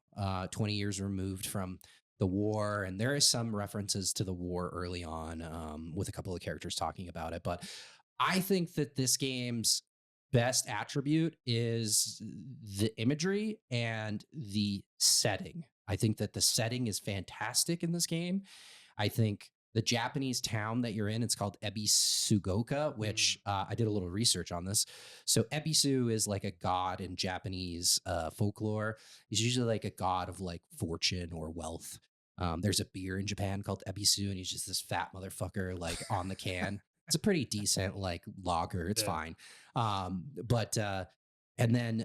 20 years removed from the war, and there is some references to the war early on, with a couple of characters talking about it. But I think that this game's best attribute is the imagery and the setting. I think that the setting is fantastic in this game. I think the Japanese town that you're in, it's called Ebisugoka, which I did a little research on this. So Ebisu is like a god in Japanese folklore. He's usually like a god of like fortune or wealth. There's a beer in Japan called Ebisu, and he's just this fat motherfucker like on the can. It's a pretty decent like lager. It's fine. But and then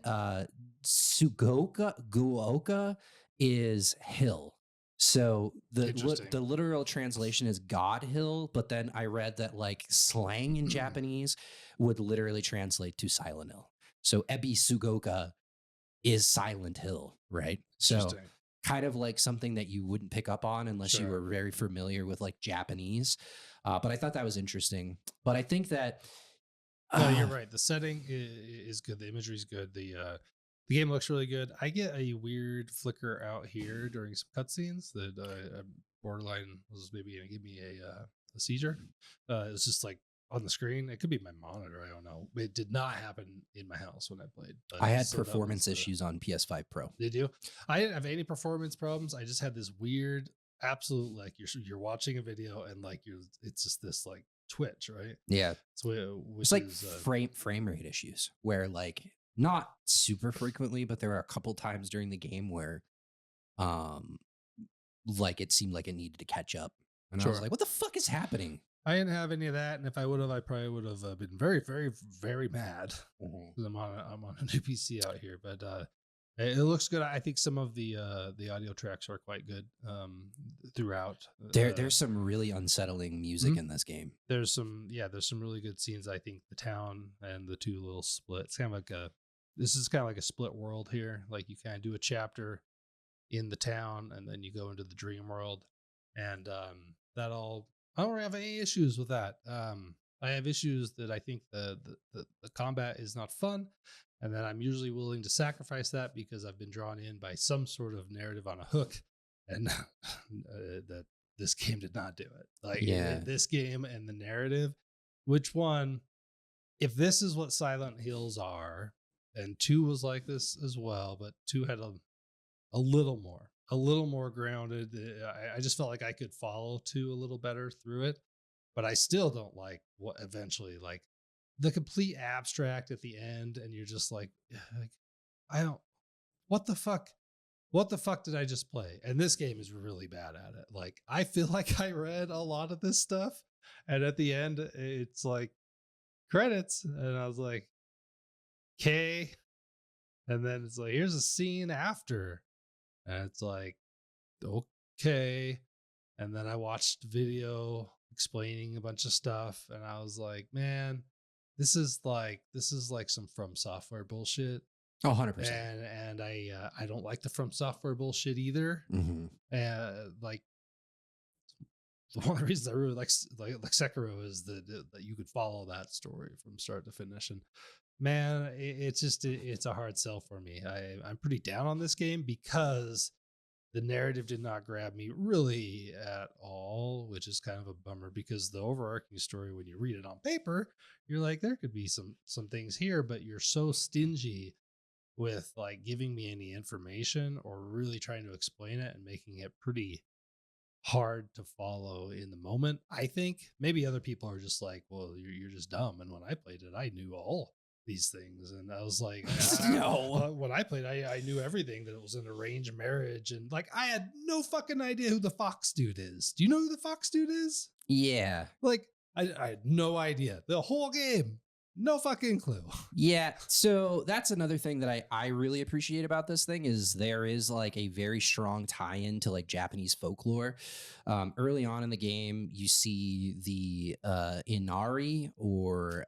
Guoka is hill. So the literal translation is God Hill, but then I read that like slang in Japanese would literally translate to Silent Hill. So Ebisugoka is Silent Hill, right? So kind of like something that you wouldn't pick up on unless you were very familiar with like Japanese. But I thought that was interesting. But I think that no, you're right. The setting is good. The imagery is good. The game looks really good. I get a weird flicker out here during some cutscenes that borderline was maybe gonna give me a seizure. It's just like on the screen. It could be my monitor. I don't know. It did not happen in my house when I played. I had performance issues on PS5 Pro. Did you? I didn't have any performance problems. I just had this weird, absolute like you're watching a video and like it's just this like twitch, right? Yeah. So it's like frame rate issues where like not super frequently, but there were a couple times during the game where like it seemed like it needed to catch up. And I was like, what the fuck is happening? I didn't have any of that, and if I would have, I probably would have been very, very, very mad because I'm on a new PC out here. But it looks good. I think some of the audio tracks are quite good throughout. There's some really unsettling music in this game. There's some really good scenes. I think the town and the two little splits, kind of like this is kind of like a split world here. Like you kind of do a chapter in the town, and then you go into the dream world, and that all. I don't have any issues with that. I have issues that I think the combat is not fun, and then I'm usually willing to sacrifice that because I've been drawn in by some sort of narrative on a hook, and that this game did not do it. Like this game and the narrative, which one? If this is what Silent Hills are, and 2 was like this as well, but 2 had a little more grounded. I just felt like I could follow 2 a little better through it, but I still don't like what eventually like the complete abstract at the end. And you're just like I don't, what the fuck? What the fuck did I just play? And this game is really bad at it. Like, I feel like I read a lot of this stuff, and at the end, it's like credits, and I was like, okay. And then it's like, here's a scene after, and it's like, okay. And then I watched video explaining a bunch of stuff, and I was like, man, this is like some From Software bullshit. Oh, 100%. And I don't like the From Software bullshit either. Mm-hmm. Like, one of the reasons I really like Sekiro is that you could follow that story from start to finish. And man, it's a hard sell for me. I'm pretty down on this game because the narrative did not grab me really at all, which is kind of a bummer, because the overarching story, when you read it on paper, you're like, there could be some things here, but you're so stingy with like giving me any information or really trying to explain it and making it pretty hard to follow in the moment. I think maybe other people are just like, well, you're just dumb. And when I played it, I knew all these things. And I was like, No. when I played, I knew everything, that it was an arranged marriage. And like, I had no fucking idea who the Fox dude is. Do you know who the Fox dude is? Yeah. Like, I had no idea. The whole game, no fucking clue. Yeah. So that's another thing that I really appreciate about this thing is there is like a very strong tie-in to like Japanese folklore. Early on in the game, you see the Inari or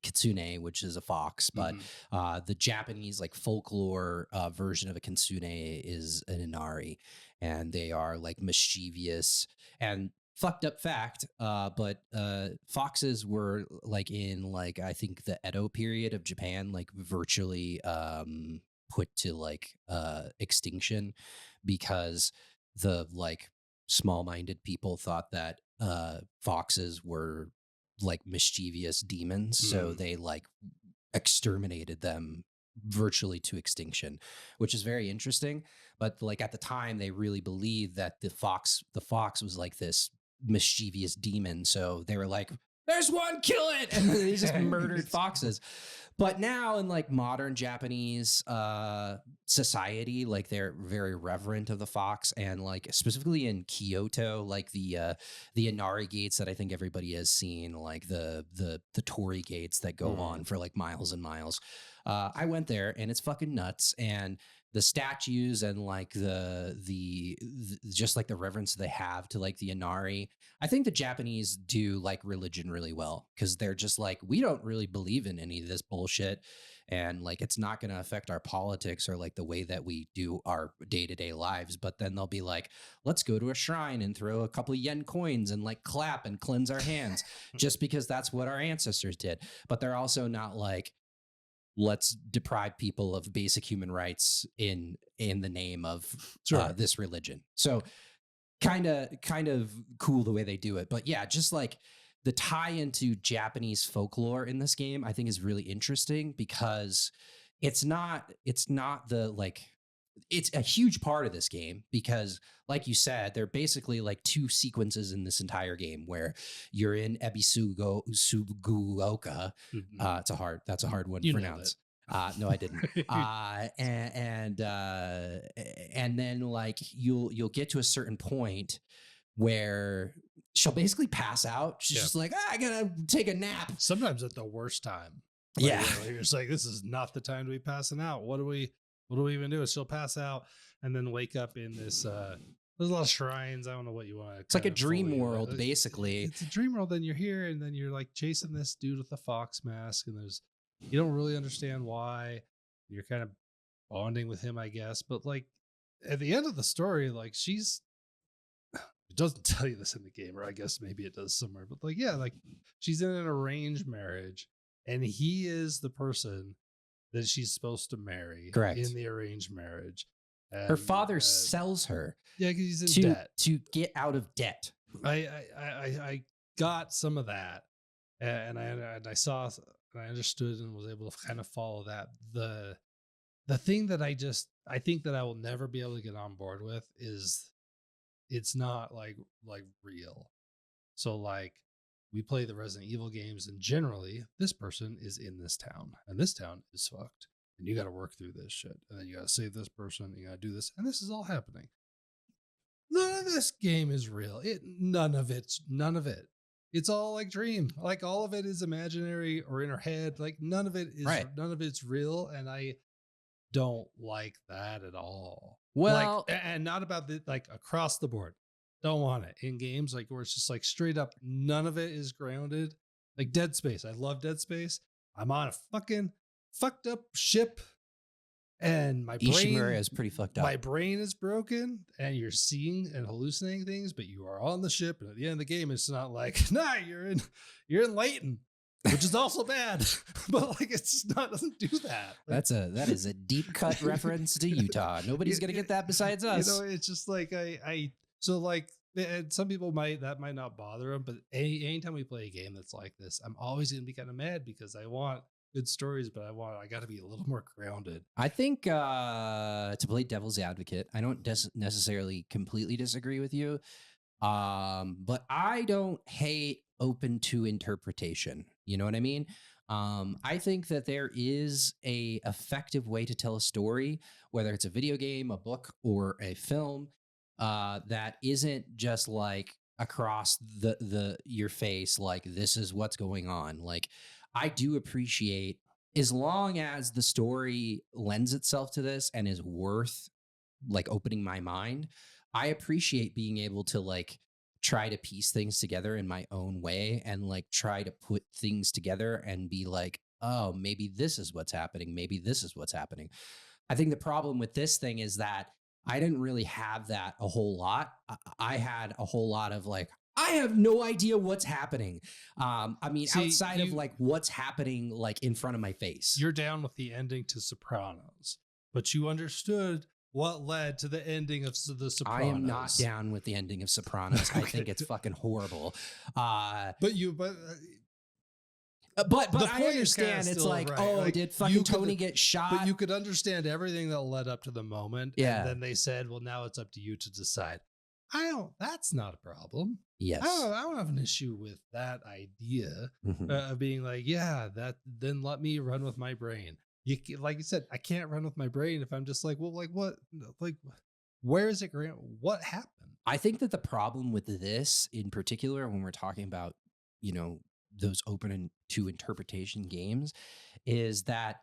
Kitsune, which is a fox, but the Japanese like folklore version of a Kitsune is an Inari, and they are like mischievous and fucked up fact, but foxes were like in like I think the Edo period of Japan, like virtually put to like extinction because the like small-minded people thought that foxes were like mischievous demons, so they like exterminated them virtually to extinction, which is very interesting. But like at the time, they really believed that the fox was like this mischievous demon, so they were like, there's one, kill it, and they just murdered foxes. But now in like modern Japanese society, like they're very reverent of the fox, and like specifically in Kyoto, like the Inari gates that I think everybody has seen, like the torii gates that go on for like miles and miles. I went there and it's fucking nuts, and the statues and like the just like the reverence they have to like the Inari. I think the Japanese do like religion really well because they're just like, we don't really believe in any of this bullshit, and like it's not going to affect our politics or like the way that we do our day-to-day lives. But then they'll be like, let's go to a shrine and throw a couple of yen coins and like clap and cleanse our hands just because that's what our ancestors did. But they're also not like, let's deprive people of basic human rights in the name of this religion. So kind of cool the way they do it. But yeah, just like the tie into Japanese folklore in this game, I think is really interesting because it's not the like, it's a huge part of this game because like you said, there are basically like two sequences in this entire game where you're in Ebisuguoka. That's a hard one to pronounce. No, I didn't. And then like you'll get to a certain point where she'll basically pass out. She's just like, I gotta take a nap. Sometimes at the worst time. Like, yeah. You're just like, this is not the time to be passing out. What do we even do? She'll pass out and then wake up in this, there's a lot of shrines. I don't know what you want. It's like a dream world, basically. It's a dream world. Then you're here and then you're like chasing this dude with the fox mask, and you don't really understand why. You're kind of bonding with him, I guess. But like at the end of the story, like it doesn't tell you this in the game, or I guess maybe it does somewhere, but like, yeah, like she's in an arranged marriage and he is the person that she's supposed to marry. Correct. In the arranged marriage. And, her father sells her. Yeah, because he's in debt. To get out of debt. I got some of that, and I saw and I understood and was able to kind of follow that. The thing that I think that I will never be able to get on board with is it's not like real. So like we play the Resident Evil games, and generally this person is in this town and this town is fucked. and you got to work through this shit, and then you got to save this person, you got to do this, and this is all happening. None of this game is real. None of it. It's all like dream. Like all of it is imaginary or in our head. Like none of it's real, and I don't like that at all. Well, like, and not about the like across the board. Don't want it in games like where it's just like straight up. None of it is grounded. Like Dead Space. I love Dead Space. I'm on a fucking fucked up ship, and my Ishimura is pretty fucked up. My brain is broken, and you're seeing and hallucinating things, but you are on the ship. And at the end of the game, it's not like, nah, you're in Layton, which is also bad. But like, it's just not doesn't do that. Like, that is a deep cut reference to Utah. Nobody's gonna get that besides us. You know, it's just like so like. And some people might not bother them, but anytime we play a game that's like this, I'm always gonna be kind of mad because I want good stories, but I got to be a little more grounded. I think to play devil's advocate, I don't necessarily completely disagree with you, but I don't hate open to interpretation. You know what I mean? I think that there is a effective way to tell a story, whether it's a video game, a book, or a film, that isn't just like across the your face, like this is what's going on. Like I do appreciate, as long as the story lends itself to this and is worth like opening my mind, I appreciate being able to like try to piece things together in my own way and like try to put things together and be like, oh, maybe this is what's happening. Maybe this is what's happening. I think the problem with this thing is that I didn't really have that a whole lot. I had a whole lot of like, I have no idea what's happening. I mean, outside of like what's happening like in front of my face. You're down with the ending to Sopranos, but you understood what led to the ending of the Sopranos. I am not down with the ending of Sopranos. Okay. I think it's fucking horrible. But I understand it's like, right. Oh, like, did fucking Tony get shot? But you could understand everything that led up to the moment. Yeah. And then they said, well, now it's up to you to decide. That's not a problem. Yes. I don't have an issue with that idea of being like, yeah, then let me run with my brain. Like you said, I can't run with my brain if I'm just like, well, like what, like, where is it? What happened? I think that the problem with this in particular, when we're talking about, you know, those open to interpretation games, is that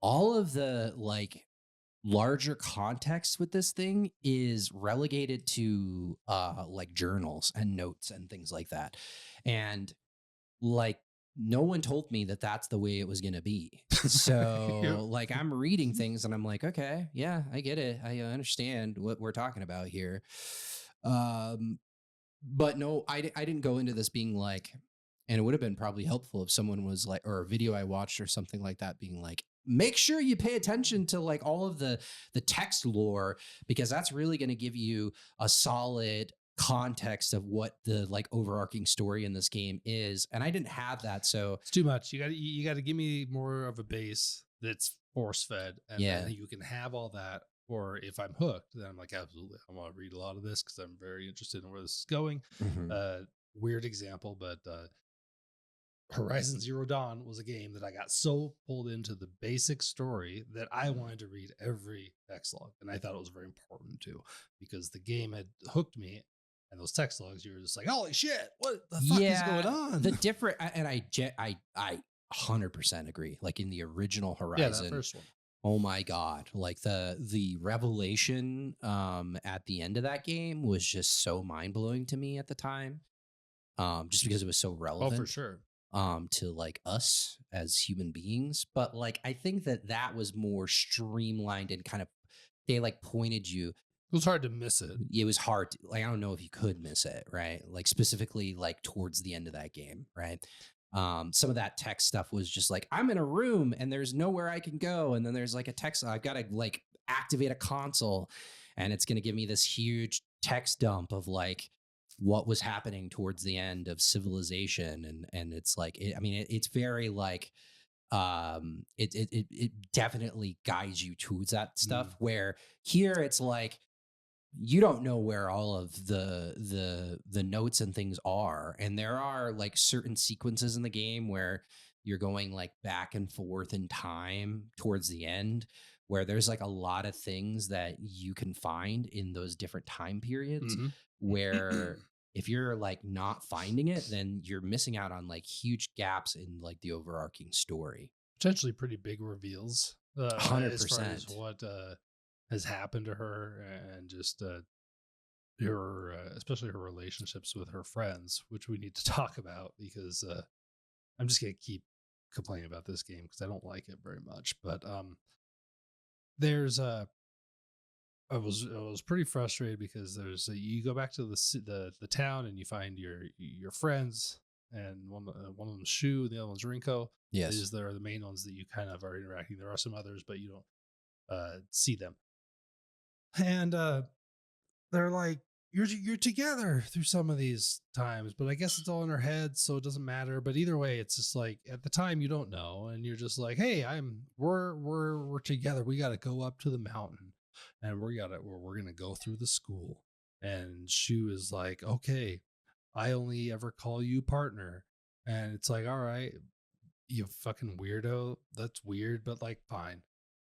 all of the like larger context with this thing is relegated to like journals and notes and things like that. And like, no one told me that that's the way it was going to be. So like I'm reading things and I'm like, okay, yeah, I get it. I understand what we're talking about here. But no, I didn't go into this being like, and it would have been probably helpful if someone was like, or a video I watched or something like that being like, make sure you pay attention to like all of the text lore, because that's really going to give you a solid context of what the like overarching story in this game is. And I didn't have that. So it's too much. You got to give me more of a base that's force fed, and then you can have all that. Or if I'm hooked, then I'm like, absolutely, I want to read a lot of this because I'm very interested in where this is going. Weird example, but Horizon Zero Dawn was a game that I got so pulled into the basic story that I wanted to read every text log. And I thought it was very important too, because the game had hooked me. And those text logs, you were just like, holy shit, what the fuck is going on? The different, and I 100% agree. Like in the original Horizon, that first one. Oh my God. Like the revelation at the end of that game was just so mind blowing to me at the time. Just because it was so relevant. Oh, for sure. To like us as human beings. But like, I think that was more streamlined and kind of, they like pointed you. It was hard to miss it. It was hard. Like, I don't know if you could miss it, right? Like specifically like towards the end of that game, right? Some of that text stuff was just like, I'm in a room and there's nowhere I can go. And then there's like a text, I've got to like activate a console and it's going to give me this huge text dump of like what was happening towards the end of Civilization. And it's like, it's very like, it definitely guides you towards that stuff, where here it's like, you don't know where all of the notes and things are. And there are like certain sequences in the game where you're going like back and forth in time towards the end, where there's like a lot of things that you can find in those different time periods Mhm. where if you're like not finding it, then you're missing out on like huge gaps in like the overarching story. Potentially pretty big reveals as far as 100%. what has happened to her and just her, especially her relationships with her friends, which we need to talk about because I'm just gonna keep complaining about this game because I don't like it very much. But there's I was pretty frustrated because you go back to the town and you find your friends, and one of them's Shu, the other one's Rinko. Yes. These are the main ones that you kind of are interacting. There are some others, but you don't see them. And they're like, you're together through some of these times, but I guess it's all in her head, so it doesn't matter. But either way, it's just like at the time you don't know, and you're just like, hey, we're together. We got to go up to the mountain, and we're gonna go through the school. And Shu is like, okay, I only ever call you partner, and it's like, all right, you fucking weirdo. That's weird, but like fine.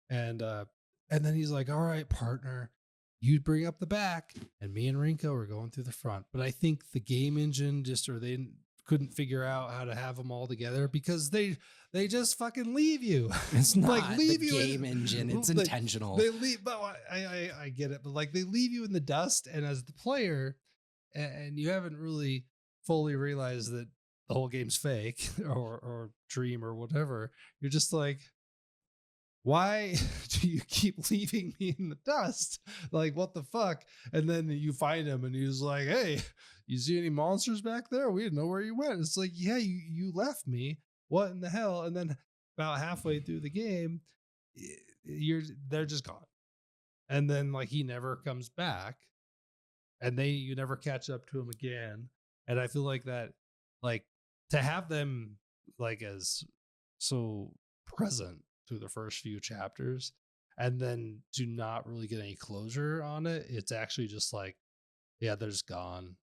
And and then he's like, all right, partner, you bring up the back, and me and Rinko are going through the front. But I think the game engine they couldn't figure out how to have them all together because they just fucking leave you. It's not Like leave the you game engine. It's intentional. They leave, but I get it, but like they leave you in the dust, and as the player, and you haven't really fully realized that the whole game's fake or dream or whatever. You're just like, why do you keep leaving me in the dust? Like, what the fuck? And then you find him and he's like, hey, you see any monsters back there? We didn't know where you went. It's like, yeah, you left me. What in the hell? And then about halfway through the game, they're just gone. And then like he never comes back, and you never catch up to him again. And I feel like that, like, to have them like as so present through the first few chapters and then to not really get any closure on it, it's actually just like, yeah, they're just gone.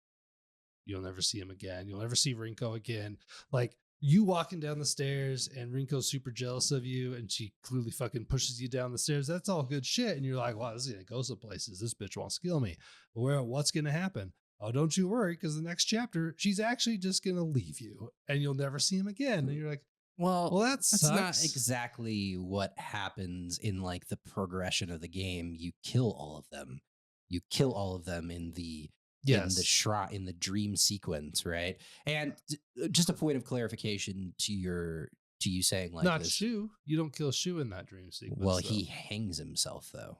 You'll never see him again. You'll never see Rinko again. Like, you walking down the stairs and Rinko's super jealous of you and she clearly fucking pushes you down the stairs. That's all good shit. And you're like, wow, this is going to go some places. This bitch wants to kill me. What's going to happen? Oh, don't you worry, because the next chapter, she's actually just going to leave you and you'll never see him again. And you're like, Well, that that's sucks. not exactly what happens in like the progression of the game. You kill all of them. You kill all of them in the in the dream sequence, right? And just a point of clarification to you saying like not this. Shu. You don't kill Shu in that dream sequence. Well, he hangs himself though.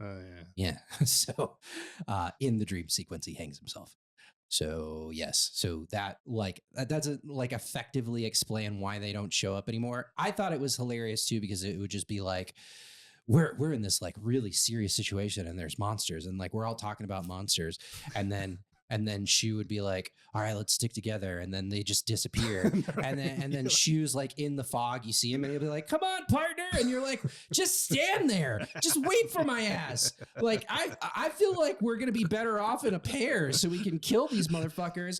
Oh yeah. Yeah. So in the dream sequence, he hangs himself. So yes, so that doesn't like effectively explain why they don't show up anymore. I thought it was hilarious too because it would just be like we're in this like really serious situation and there's monsters and like we're all talking about monsters and then she would be like, all right, let's stick together. And then they just disappear. And then Shu's like in the fog. You see him and he'll be like, come on, partner. And you're like, just stand there. Just wait for my ass. Like, I feel like we're going to be better off in a pair so we can kill these motherfuckers.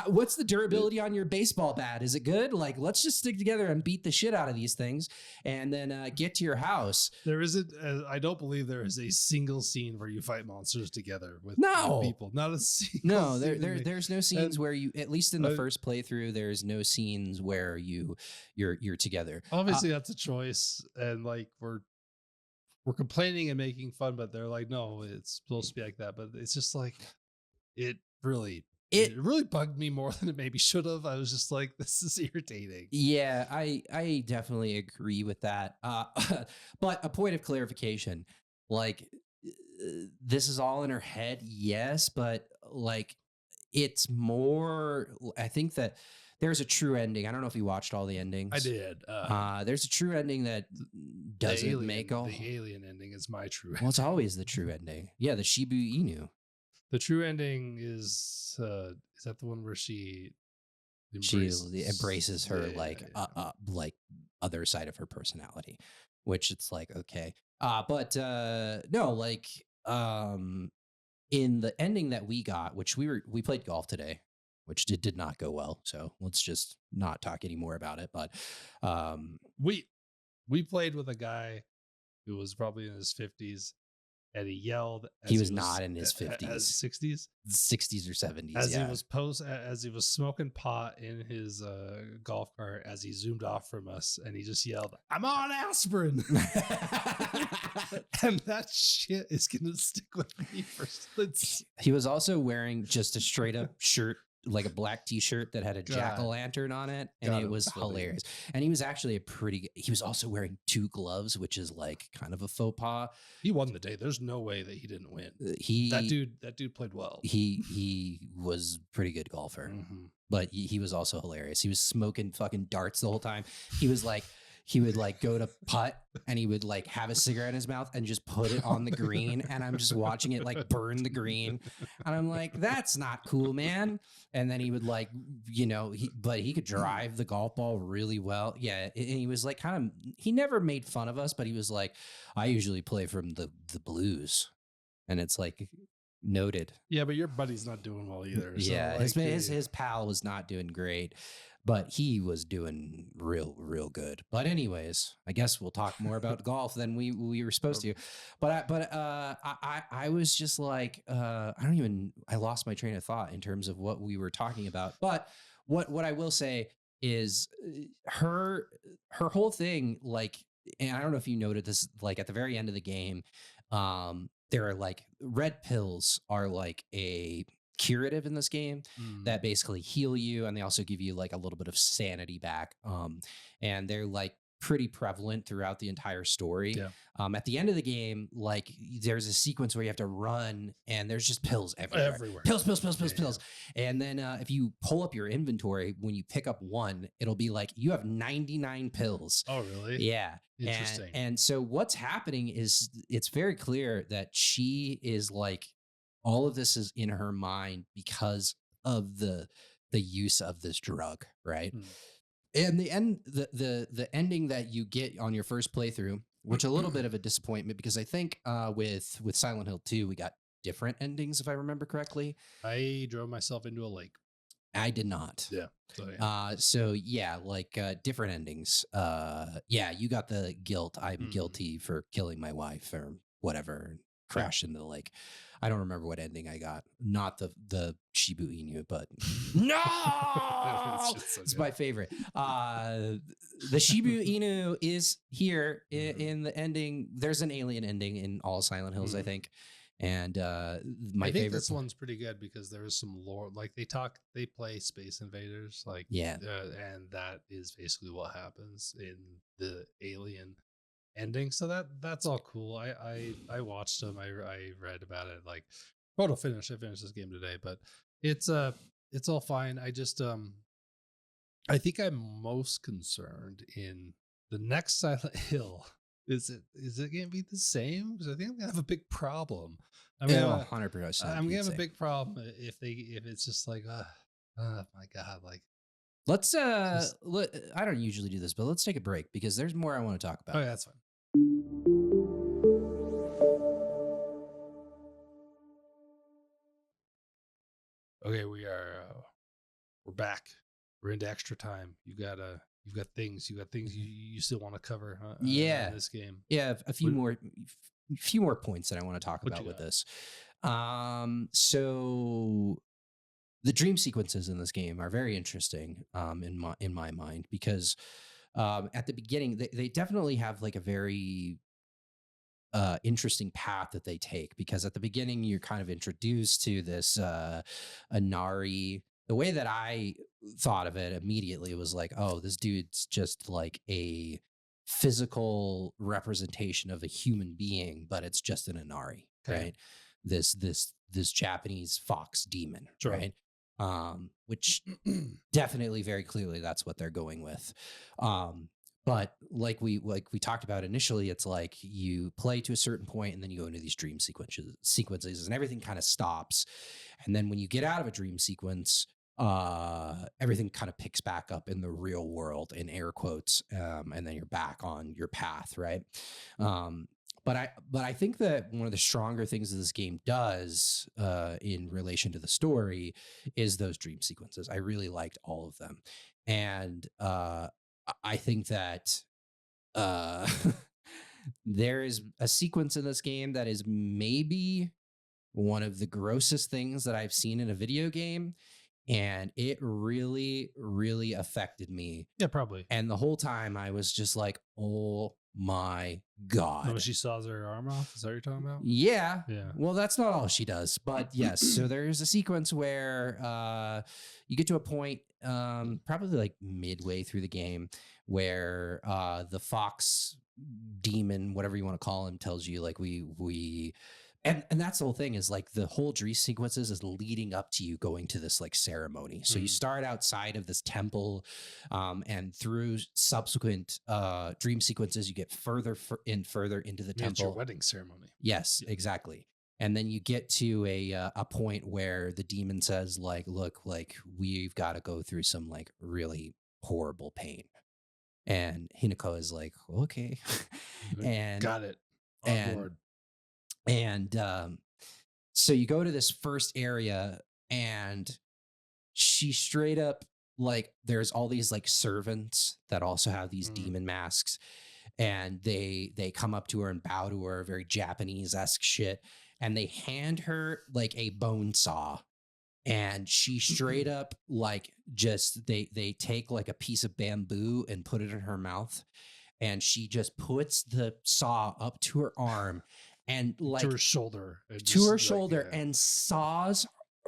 What's the durability on your baseball bat? Is it good? Like, let's just stick together and beat the shit out of these things and then get to your house. There isn't, I don't believe there is a single scene where you fight monsters together with people. Not a single. No, there's no scenes where you, at least in the first playthrough, there's no scenes where you're together. Obviously, that's a choice, and like we're complaining and making fun, but they're like, no, it's supposed to be like that. But it's just like it really bugged me more than it maybe should have. I was just like, this is irritating. Yeah, I definitely agree with that. But a point of clarification, like this is all in her head, yes, but like it's more. I think that there's a true ending. I don't know if you watched all the endings. I did. There's a true ending that doesn't make all. The alien ending is my true. Well, it's always the true ending. Yeah, the Shibu Inu. The true ending is that the one where she embraces her like other side of her personality, which it's like okay. But no, like in the ending that we got, which we played golf today. which did not go well. So let's just not talk anymore about it. But we played with a guy who was probably in his 50s, and he yelled as he was not in his as 50s, 60s 60s or 70s. as he was as he was smoking pot in his golf cart as he zoomed off from us, and he just yelled, "I'm on aspirin." And that shit is gonna stick with me for He was also wearing just a straight up shirt, like a black t-shirt that had a jack-o'-lantern on it, and it was hilarious. And he was actually he was also wearing 2 gloves, which is like kind of a faux pas. He won the day. There's no way that he didn't win. That dude played well. He was pretty good golfer, but he was also hilarious. He was smoking fucking darts the whole time. He was like, he would like go to putt and he would like have a cigarette in his mouth and just put it on the green. And I'm just watching it like burn the green. And I'm like, that's not cool, man. And then he would like, but he could drive the golf ball really well. Yeah. And he was like he never made fun of us, but he was like, I usually play from the blues. And it's like, noted. Yeah, but your buddy's not doing well either. So yeah, like, his pal was not doing great, but he was doing real good. But anyways, I guess we'll talk more about golf than we were supposed to. But I was just like, I lost my train of thought in terms of what we were talking about. But what I will say is her whole thing, like, and I don't know if you noted this, like at the very end of the game, there are like red pills are like a curative in this game that basically heal you, and they also give you like a little bit of sanity back. And they're like pretty prevalent throughout the entire story. Yeah. At the end of the game, like there's a sequence where you have to run and there's just pills everywhere. Pills. And then if you pull up your inventory, when you pick up one, it'll be like you have 99 pills. Oh, really? Yeah. Interesting. And so what's happening is it's very clear that she is like, all of this is in her mind because of the use of this drug, right? And the ending that you get on your first playthrough, which a little bit of a disappointment because I think with Silent Hill 2 we got different endings if I remember correctly. I drove myself into a lake. I did not. Yeah. So yeah, like different endings. Yeah, you got the guilt. I'm guilty for killing my wife or whatever. Crashed into the lake. I don't remember what ending I got. Not the Shibu Inu, but no, it's my favorite. The Shibu Inu is here in the ending. There's an alien ending in all Silent Hills, I think. And my favorite. This one's pretty good because there is some lore. Like they play Space Invaders, like and that is basically what happens in the Alien ending. So that's all cool. I watched them. I read about it. Like, I finished this game today, but it's all fine. I just I think I'm most concerned in the next Silent Hill. Is it gonna be the same? Because I think I'm gonna have a big problem. I mean, 100%. I'm gonna have a big problem if it's just like, oh my god, like. Let's I don't usually do this, but let's take a break because there's more I want to talk about. Oh, yeah, that's fine. Okay, we're back. We're into extra time. You've got things you still want to cover, huh? In this game. Yeah, a few more points that I want to talk about with this. So the dream sequences in this game are very interesting in my mind because at the beginning they definitely have like a very interesting path that they take, because at the beginning you're kind of introduced to this Inari. The way that I thought of it immediately was like, oh, this dude's just like a physical representation of a human being, but it's just an Inari, right? This Japanese fox demon, right? Which definitely very clearly that's what they're going with. But like we talked about initially, it's like you play to a certain point and then you go into these dream sequences and everything kind of stops. And then when you get out of a dream sequence, everything kind of picks back up in the real world in air quotes. And then you're back on your path. Right. But I think that one of the stronger things that this game does in relation to the story is those dream sequences. I really liked all of them, and I think that uh, there is a sequence in this game that is maybe one of the grossest things that I've seen in a video game, and it really, really affected me. Yeah, probably. And the whole time I was just like, "Oh my When god!" she saws her arm off, is that what you're talking about? Yeah. Yeah. Well, that's not all she does, but yes. So there's a sequence where you get to a point, probably like midway through the game, where the fox demon, whatever you want to call him, tells you like we. And that's the whole thing is like the whole dream sequences is leading up to you going to this like ceremony. So you start outside of this temple, and through subsequent dream sequences, you get further further into the I mean, it's your temple. wedding ceremony. Yes, exactly. And then you get to a point where the demon says like, "Look, like we've got to go through some like really horrible pain." And Hinako is like, "Okay," and Got it. On and board. and so you go to this first area, and she straight up like there's all these like servants that also have these demon masks, and they come up to her and bow to her, very Japanese-esque shit, and they hand her like a bone saw, and she straight up like just they take like a piece of bamboo and put it in her mouth, and she just puts the saw up to her arm and like to her shoulder. to her shoulder and saws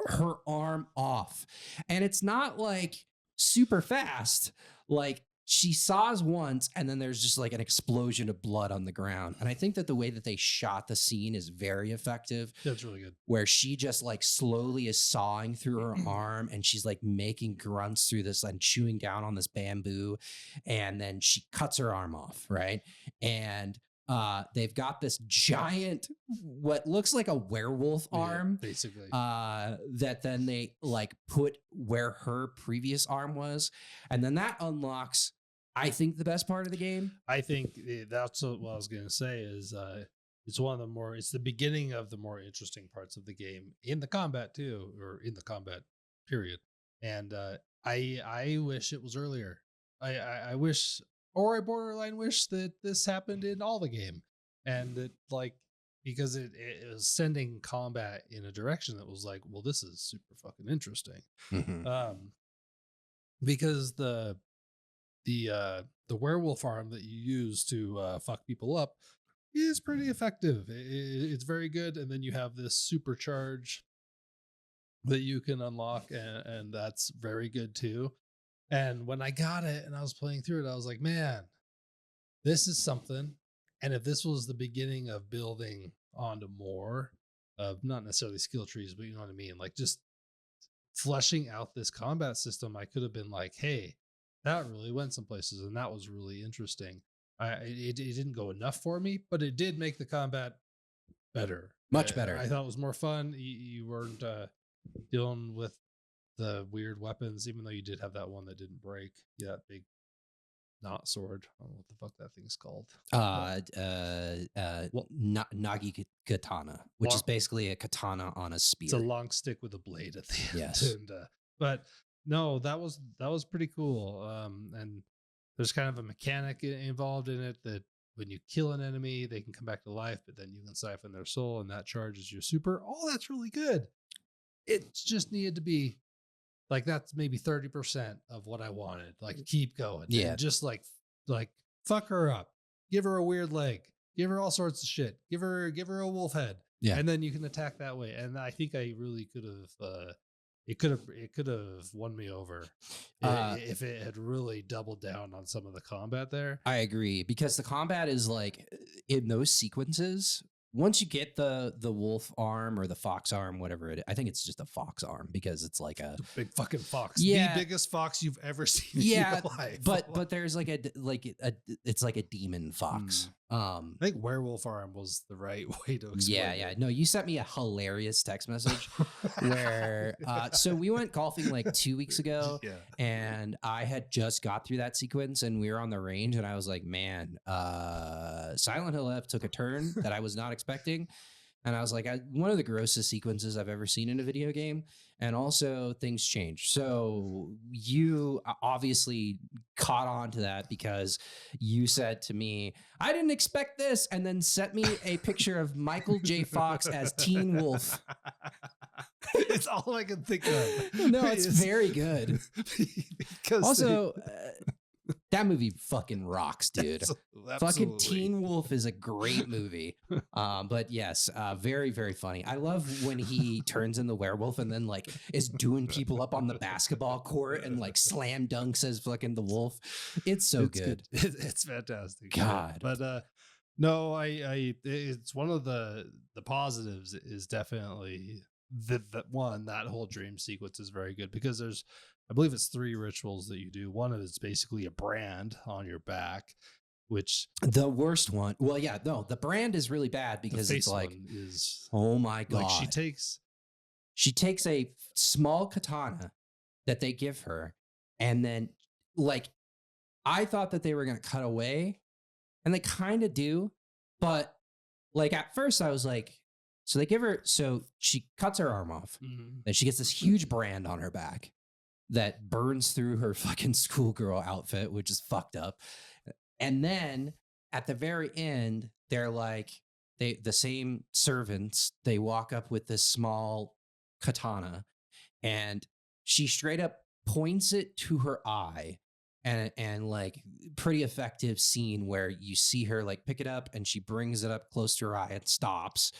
her arm off. And it's not like super fast. Like she saws once and then there's just like an explosion of blood on the ground. And I think that the way that they shot the scene is very effective. That's really good. Where she just like slowly is sawing through her arm, and she's like making grunts through this and chewing down on this bamboo. And then she cuts her arm off. Right. And they've got this giant, what looks like a werewolf arm, basically. that then they like put where her previous arm was, and then that unlocks, I think, the best part of the game. I think that's what I was going to say is it's one of the more, it's the beginning of the more interesting parts of the game in the combat too, or in the combat period. And I wish it was earlier. I wish, or I borderline wish that this happened in all the game, and that like, because it was sending combat in a direction that was like, well, this is super fucking interesting. Because the werewolf arm that you use to fuck people up is pretty effective. It's very good. And then you have this supercharge that you can unlock, and that's very good too. And when I got it and I was playing through it, I was like, man, this is something. And if this was the beginning of building onto more of not necessarily skill trees, but you know what I mean? Like just fleshing out this combat system, I could have been like, hey, that really went some places and that was really interesting. It didn't go enough for me, but it did make the combat better. Much better. I thought it was more fun. You weren't dealing with the weird weapons, even though you did have that one that didn't break. Yeah, that big not sword. I don't know what the fuck that thing's called. Nagi katana, which is basically a katana on a spear. It's a long stick with a blade at the end. Yes. And, but no, that was pretty cool. And there's kind of a mechanic involved in it that when you kill an enemy, they can come back to life, but then you can siphon their soul and that charges your super. All that's really good. It just needed to be like, that's maybe 30% of what I wanted. Like, keep going. Yeah. And just like fuck her up. Give her a weird leg. Give her all sorts of shit. Give her a wolf head. Yeah. And then you can attack that way. And I think I really could have, it could have won me over if it had really doubled down on some of the combat there. I agree, because the combat is like in those sequences once you get the wolf arm or the fox arm, whatever it is, I think it's just a fox arm because it's like a big fucking fox. Yeah. The biggest fox you've ever seen yeah, in your life. but there's like it's like a demon fox. I think werewolf arm was the right way to explain it. No, you sent me a hilarious text message where so we went golfing like 2 weeks ago, and I had just got through that sequence, and we were on the range, and I was like, man, Silent Hill F took a turn that I was not expecting. And I was like, one of the grossest sequences I've ever seen in a video game. And also things changed. So you obviously caught on to that because you said to me, I didn't expect this. And then sent me a picture of Michael J. Fox as Teen Wolf. It's all I can think of. No, it's very good. Also, that movie fucking rocks, dude. Fucking Teen Wolf is a great movie. But yes, very, very funny. I love when he turns in the werewolf and then like is doing people up on the basketball court and like slam dunks as fucking the wolf. It's good. It's fantastic. God. But no, it's one of the positives is definitely that whole dream sequence is very good because I believe it's 3 rituals that you do. One is basically a brand on your back, which the worst one. Well, yeah, no, the brand is really bad because it's like, oh my God. Like she takes a small katana that they give her. And then like, I thought that they were going to cut away, and they kind of do. But like at first I was like, so they give her, so she cuts her arm off, and she gets this huge brand on her back that burns through her fucking schoolgirl outfit, which is fucked up. And then at the very end, they're like, the same servants, they walk up with this small katana, and she straight up points it to her eye. And like pretty effective scene where you see her like pick it up and she brings it up close to her eye and stops.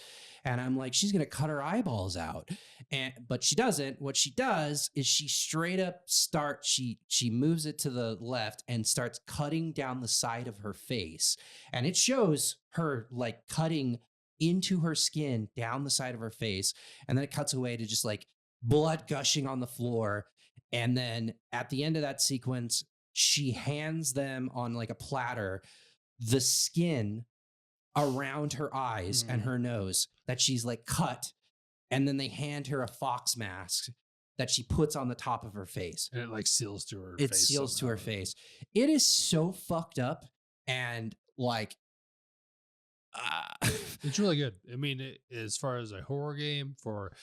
And I'm like, she's going to cut her eyeballs out. But she doesn't. What she does is she straight up she moves it to the left and starts cutting down the side of her face. And it shows her like cutting into her skin down the side of her face. And then it cuts away to just like blood gushing on the floor. And then at the end of that sequence, she hands them on like a platter the skin around her eyes and her nose that she's like cut. And then they hand her a fox mask that she puts on the top of her face. And it like seals to her face. It seals to her face. It is so fucked up. And like, it's really good. I mean, as far as a horror game, for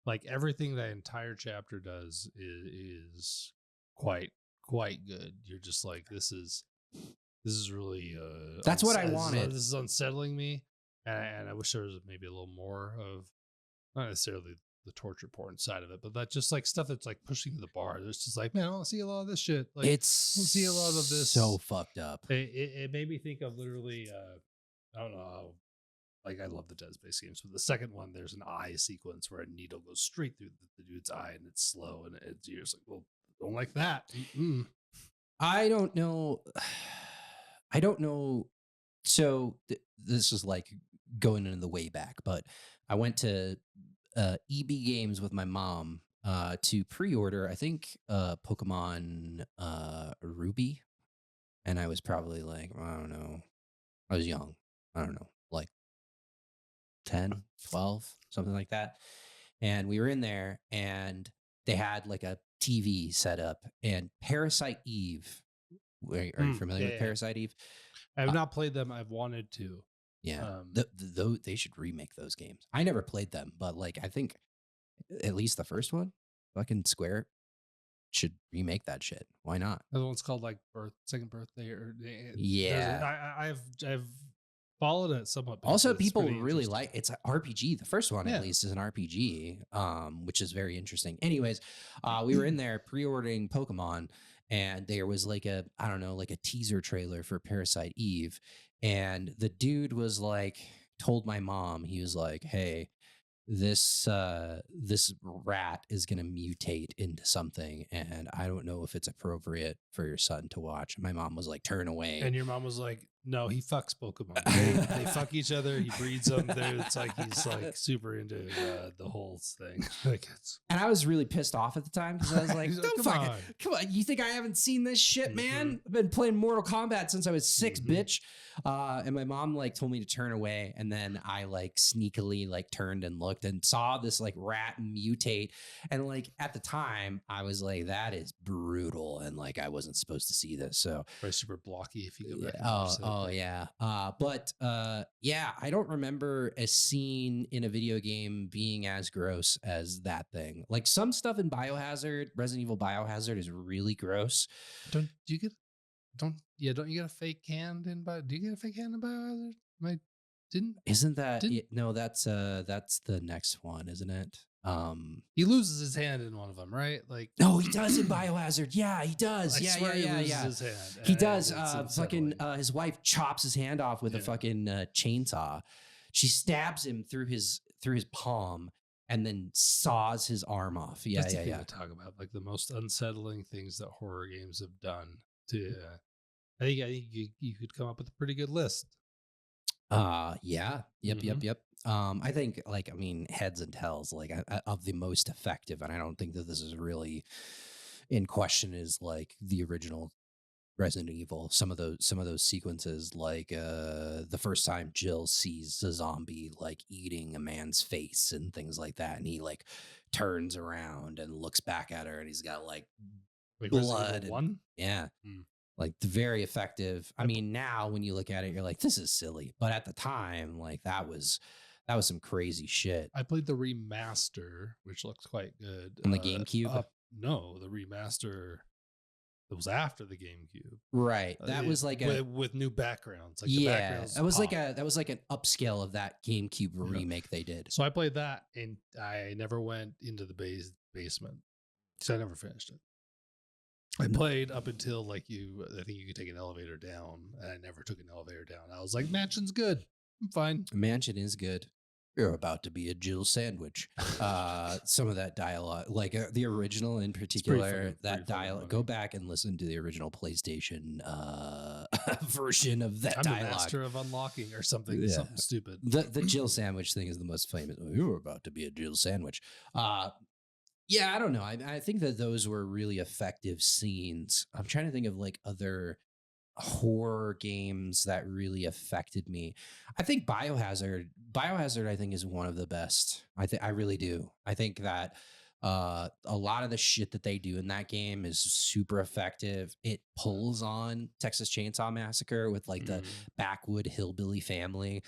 like everything that entire chapter does is quite good. You're just like, this is really that's what I wanted. This is unsettling me, and I wish there was maybe a little more of, not necessarily the torture porn side of it, but that just like stuff that's like pushing to the bar. There's just like, man, I don't see a lot of this shit. Like, it's see a lot of this. So fucked up. It made me think of literally I don't know how, like, I love the Dead Space games, but the second one, there's an eye sequence where a needle goes straight through the dude's eye, and it's slow, and you're just like, well, don't like that. I don't know. So this is like going into the way back, but I went to EB Games with my mom to pre-order, I think, Pokemon Ruby. And I was probably like, I don't know. I was young. I don't know, like 10, 12, something like that. And we were in there, and they had like a TV set up, and Parasite Eve. Are you familiar with Parasite Eve? I have not played them. I've wanted to. Yeah, they should remake those games. I never played them, but like I think at least the first one, fucking Square should remake that shit. Why not? The one's called like Second Birthday, or yeah. I've followed it somewhat. Also, people really like it's an RPG. The first one, at least, is an RPG, which is very interesting. Anyways, we were in there pre-ordering Pokemon, and there was like a teaser trailer for Parasite Eve, and the dude was like, told my mom, he was like, hey, this rat is going to mutate into something, and I don't know if it's appropriate for your son to watch. My mom was like, turn away. And your mom was like, No, he fucks Pokemon. They fuck each other. He breeds them. It's like he's like super into the whole thing. Like it's. And I was really pissed off at the time because I was like, He's like, "Don't "Come fucking on." come on! You think I haven't seen this shit, Mhm. man? I've been playing Mortal Kombat since I was 6, Mhm. bitch." And my mom like told me to turn away, and then I like sneakily like turned and looked and saw this like rat mutate. And like at the time, I was like, "That is brutal," and like I wasn't supposed to see this. So Probably super blocky if you go yeah. back. And watch that, Oh but- yeah. But yeah, I don't remember a scene in a video game being as gross as that thing. Like some stuff in Biohazard, Resident Evil Biohazard is really gross. Don't you get? Don't you get a fake hand in Bio? Do you get a fake hand in Biohazard? I didn't. Isn't that Didn't- no, that's the next one, isn't it? He loses his hand in one of them, right? Like No, he does in Biohazard. Yeah, he does. I Yeah, swear he yeah, loses yeah. his hand. He and does. it's Fucking unsettling. his wife chops his hand off with a Yeah. fucking chainsaw. She stabs him through his palm and then saws his arm off. Yeah, That's the yeah, thing yeah. to talk about, like the most unsettling things that horror games have done. To, I think you could come up with a pretty good list. Yeah. Yep, Mm-hmm. yep. I think like I mean heads and tails like of the most effective, and I don't think that this is really in question is like the original Resident Evil. Some of those sequences, like the first time Jill sees a zombie like eating a man's face and things like that, and he like turns around and looks back at her, and he's got like Like blood Resident and- Evil 1. yeah. Hmm. Like very effective. I mean, now when you look at it, you're like, this is silly. But at the time, like that was some crazy shit. I played the remaster, which looks quite good. On the GameCube? No, the remaster that was after the GameCube. Right. That was like with new backgrounds. Like the yeah. backgrounds That was like pop. an upscale of that GameCube remake they did. So I played that, and I never went into the basement because I never finished it. I played up until like I think you could take an elevator down, and I never took an elevator down. I was like, mansion's good. I'm fine. Mansion is good. You're about to be a Jill sandwich. Some of that dialogue, like the original in particular, funny, that pretty funny, dialogue. funny. Go back and listen to the original PlayStation version of that I'm dialogue. a master of unlocking or something. Yeah. Something stupid. The Jill sandwich thing is the most famous. You were about to be a Jill sandwich. Yeah, I don't know. I think that those were really effective scenes. I'm trying to think of like other horror games that really affected me. I think Biohazard I think is one of the best. I really do. I think that a lot of the shit that they do in that game is super effective. It pulls on Texas Chainsaw Massacre with like the backwood hillbilly family.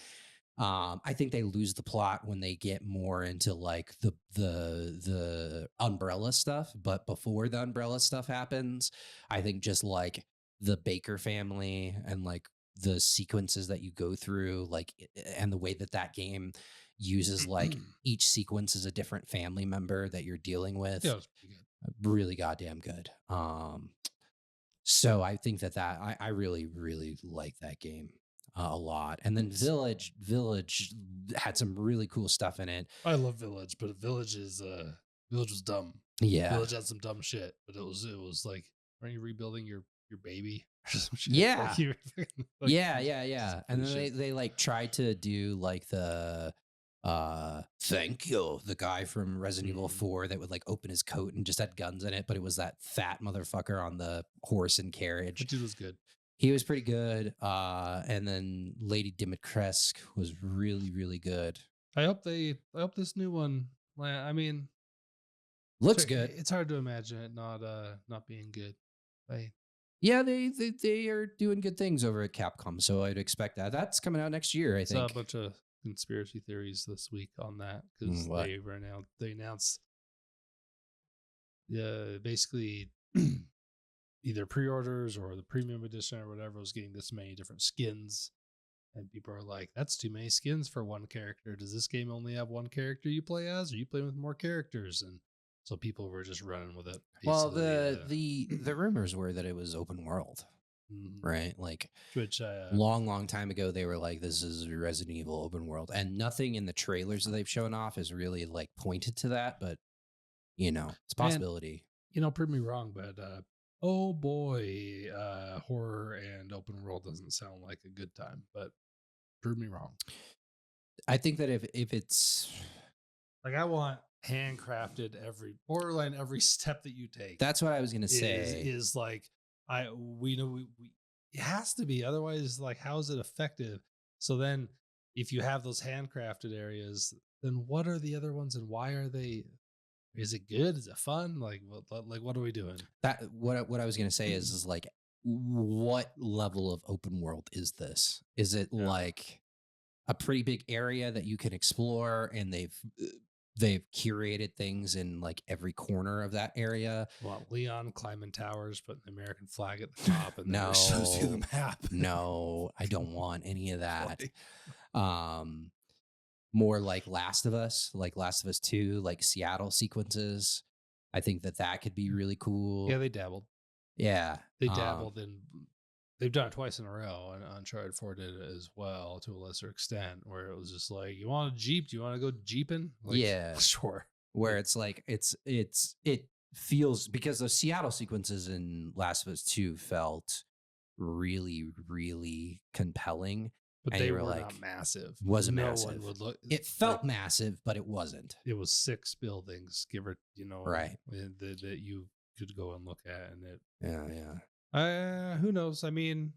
I think they lose the plot when they get more into like the umbrella stuff, but before the umbrella stuff happens, I think just like the Baker family and like the sequences that you go through, like and the way that game uses like each sequence is a different family member that you're dealing with. Yeah, it was pretty good. Really goddamn good. So I think that I really like that game a lot. And then Village had some really cool stuff in it. I love Village, but Village was dumb. Yeah. Village had some dumb shit, but it was like, aren't you rebuilding your baby or some shit? Yeah. Like, you're like, Yeah. And then shit. they like tried to do like the thank you, the guy from Resident Evil 4 that would like open his coat and just had guns in it, but it was that fat motherfucker on the horse and carriage. That dude was good. He was pretty good. And then Lady Dimitrescu was really good. I hope this new one. I mean, Looks it's- good. It's hard to imagine it not being good. Yeah, they are doing good things over at Capcom, so I'd expect that. That's coming out next year, I I saw a think. bunch of conspiracy theories this week on that because What? they announced basically either pre-orders or the premium edition or whatever was getting this many different skins, and people are like, that's too many skins for one character. Does this game only have one character you play as, or you play with more characters? And so people were just running with it. Well, basically, the rumors were that it was open world, mhm. right? Like Which long time ago, they were like, "This is Resident Evil open world," and nothing in the trailers that they've shown off has really like pointed to that. But it's a Man, possibility. prove me wrong, but oh boy, horror and open world doesn't sound like a good time, but prove me wrong. I think that if it's Like I want handcrafted every Borderline, every step that you take that's what I was gonna say. is like we know we it has to be, otherwise like how is it effective? So then if you have those handcrafted areas, then what are the other ones and why are they, is it good? Is it fun? Like what are we doing? That what I was gonna say is like what level of open world is this? Is it Yeah. like a pretty big area that you can explore and they've curated things in like every corner of that area? Well, Leon climbing towers, putting the American flag at the top, and then it shows you the No. map. No, I don't want any of that. Like, Um more like Last of Us 2, like Seattle sequences. I think that that could be really cool. yeah, they dabbled. Yeah. They dabbled in. They've done it twice in a row, and Uncharted 4 did it as well to a lesser extent, where it was just like, you want a Jeep? Do you want to go Jeeping? Like, Yeah. sure. Where it's like it feels, because those Seattle sequences in Last of Us 2 felt really, really compelling. But And they you were were not like, massive. wasn't No massive. one would look. It felt like, massive, but it wasn't. it was 6 buildings, give or Right. that you could go and look at, and it. Yeah, yeah. Who knows? I mean,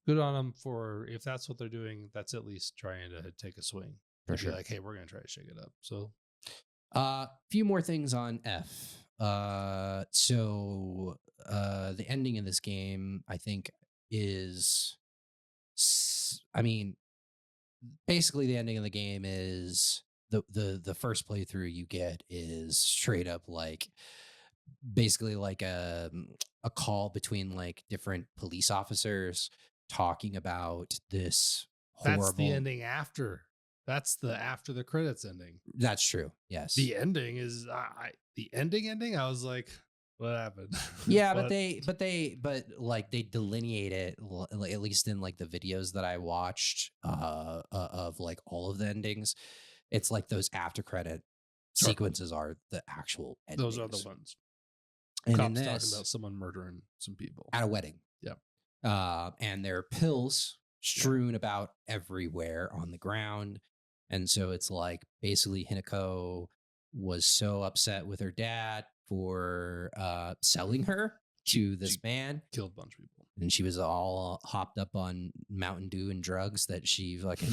good on them for, if that's what they're doing. That's at least trying to take a swing. For Be sure. like, hey, we're gonna try to shake it up. So, Few more things on F. So the ending of this game, I think, is, I mean, basically the ending of the game is the first playthrough you get is straight up like basically like a call between like different police officers talking about this horrible. that's the ending after. That's the after the credits ending. That's true. Yes. The ending is the ending. I was like, what happened? Yeah, but like they delineate it at least in like the videos that I watched of like all of the endings. It's like those after credit Sure. sequences are the actual endings. Those are the ones. And in Cops this, talking about someone murdering some people at a wedding. Yeah. And there are pills strewn about everywhere on the ground. And so it's like basically Hinako was so upset with her dad for selling her to this man. Killed a bunch of people. And she was all hopped up on Mountain Dew and drugs that she fucking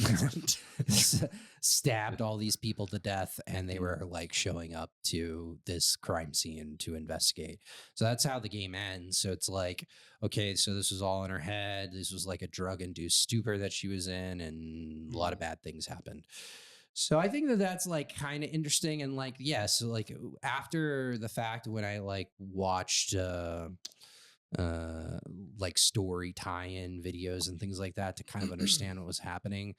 stabbed all these people to death. And they were like showing up to this crime scene to investigate. So that's how the game ends. So it's like, okay, so this was all in her head. This was like a drug induced stupor that she was in, and a lot of bad things happened. So I think that that's like kind of interesting. And like, yeah, so like after the fact, when I like watched, like story tie-in videos and things like that to kind of understand what was happening,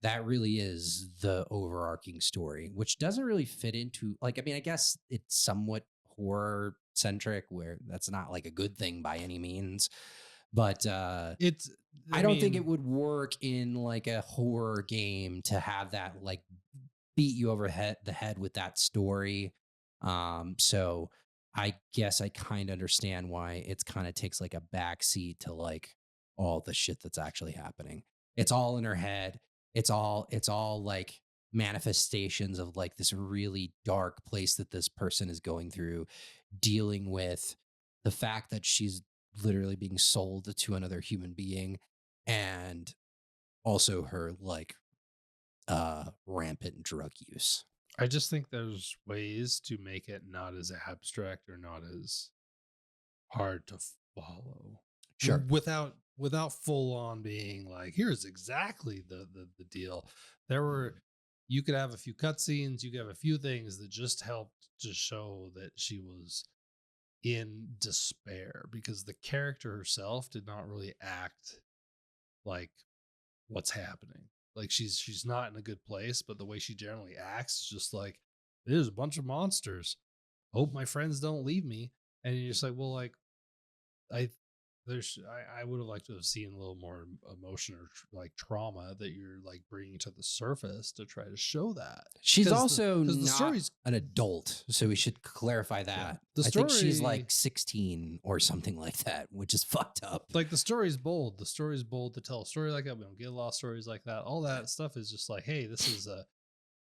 that really is the overarching story, which doesn't really fit into like, I mean, I guess it's somewhat horror centric, where that's not like a good thing by any means, but It's I don't think it would work in like a horror game to have that like beat you over the head with that story. So I guess I kind of understand why it's kind of takes like a backseat to like all the shit that's actually happening. It's all in her head. It's all like manifestations of like this really dark place that this person is going through, dealing with the fact that she's literally being sold to another human being, and also her like rampant drug use. I just think there's ways to make it not as abstract or not as hard to follow. Sure. Without full on being like, here's exactly the deal. You could have a few cutscenes, you could have a few things that just helped to show that she was in despair, because the character herself did not really act like what's happening. Like she's not in a good place, but the way she generally acts is just like, there's a bunch of monsters. Hope my friends don't leave me. And you're just like, well, like I would have liked to have seen a little more emotion or like trauma that you're like bringing to the surface to try to show that. She's Because also the not story's an adult, so we should clarify that. the I think she's story like 16 or something like that, which is fucked up. like the story's bold. The story's bold to tell a story like that. We don't get a lot of stories like that. All that stuff is just like, hey, this is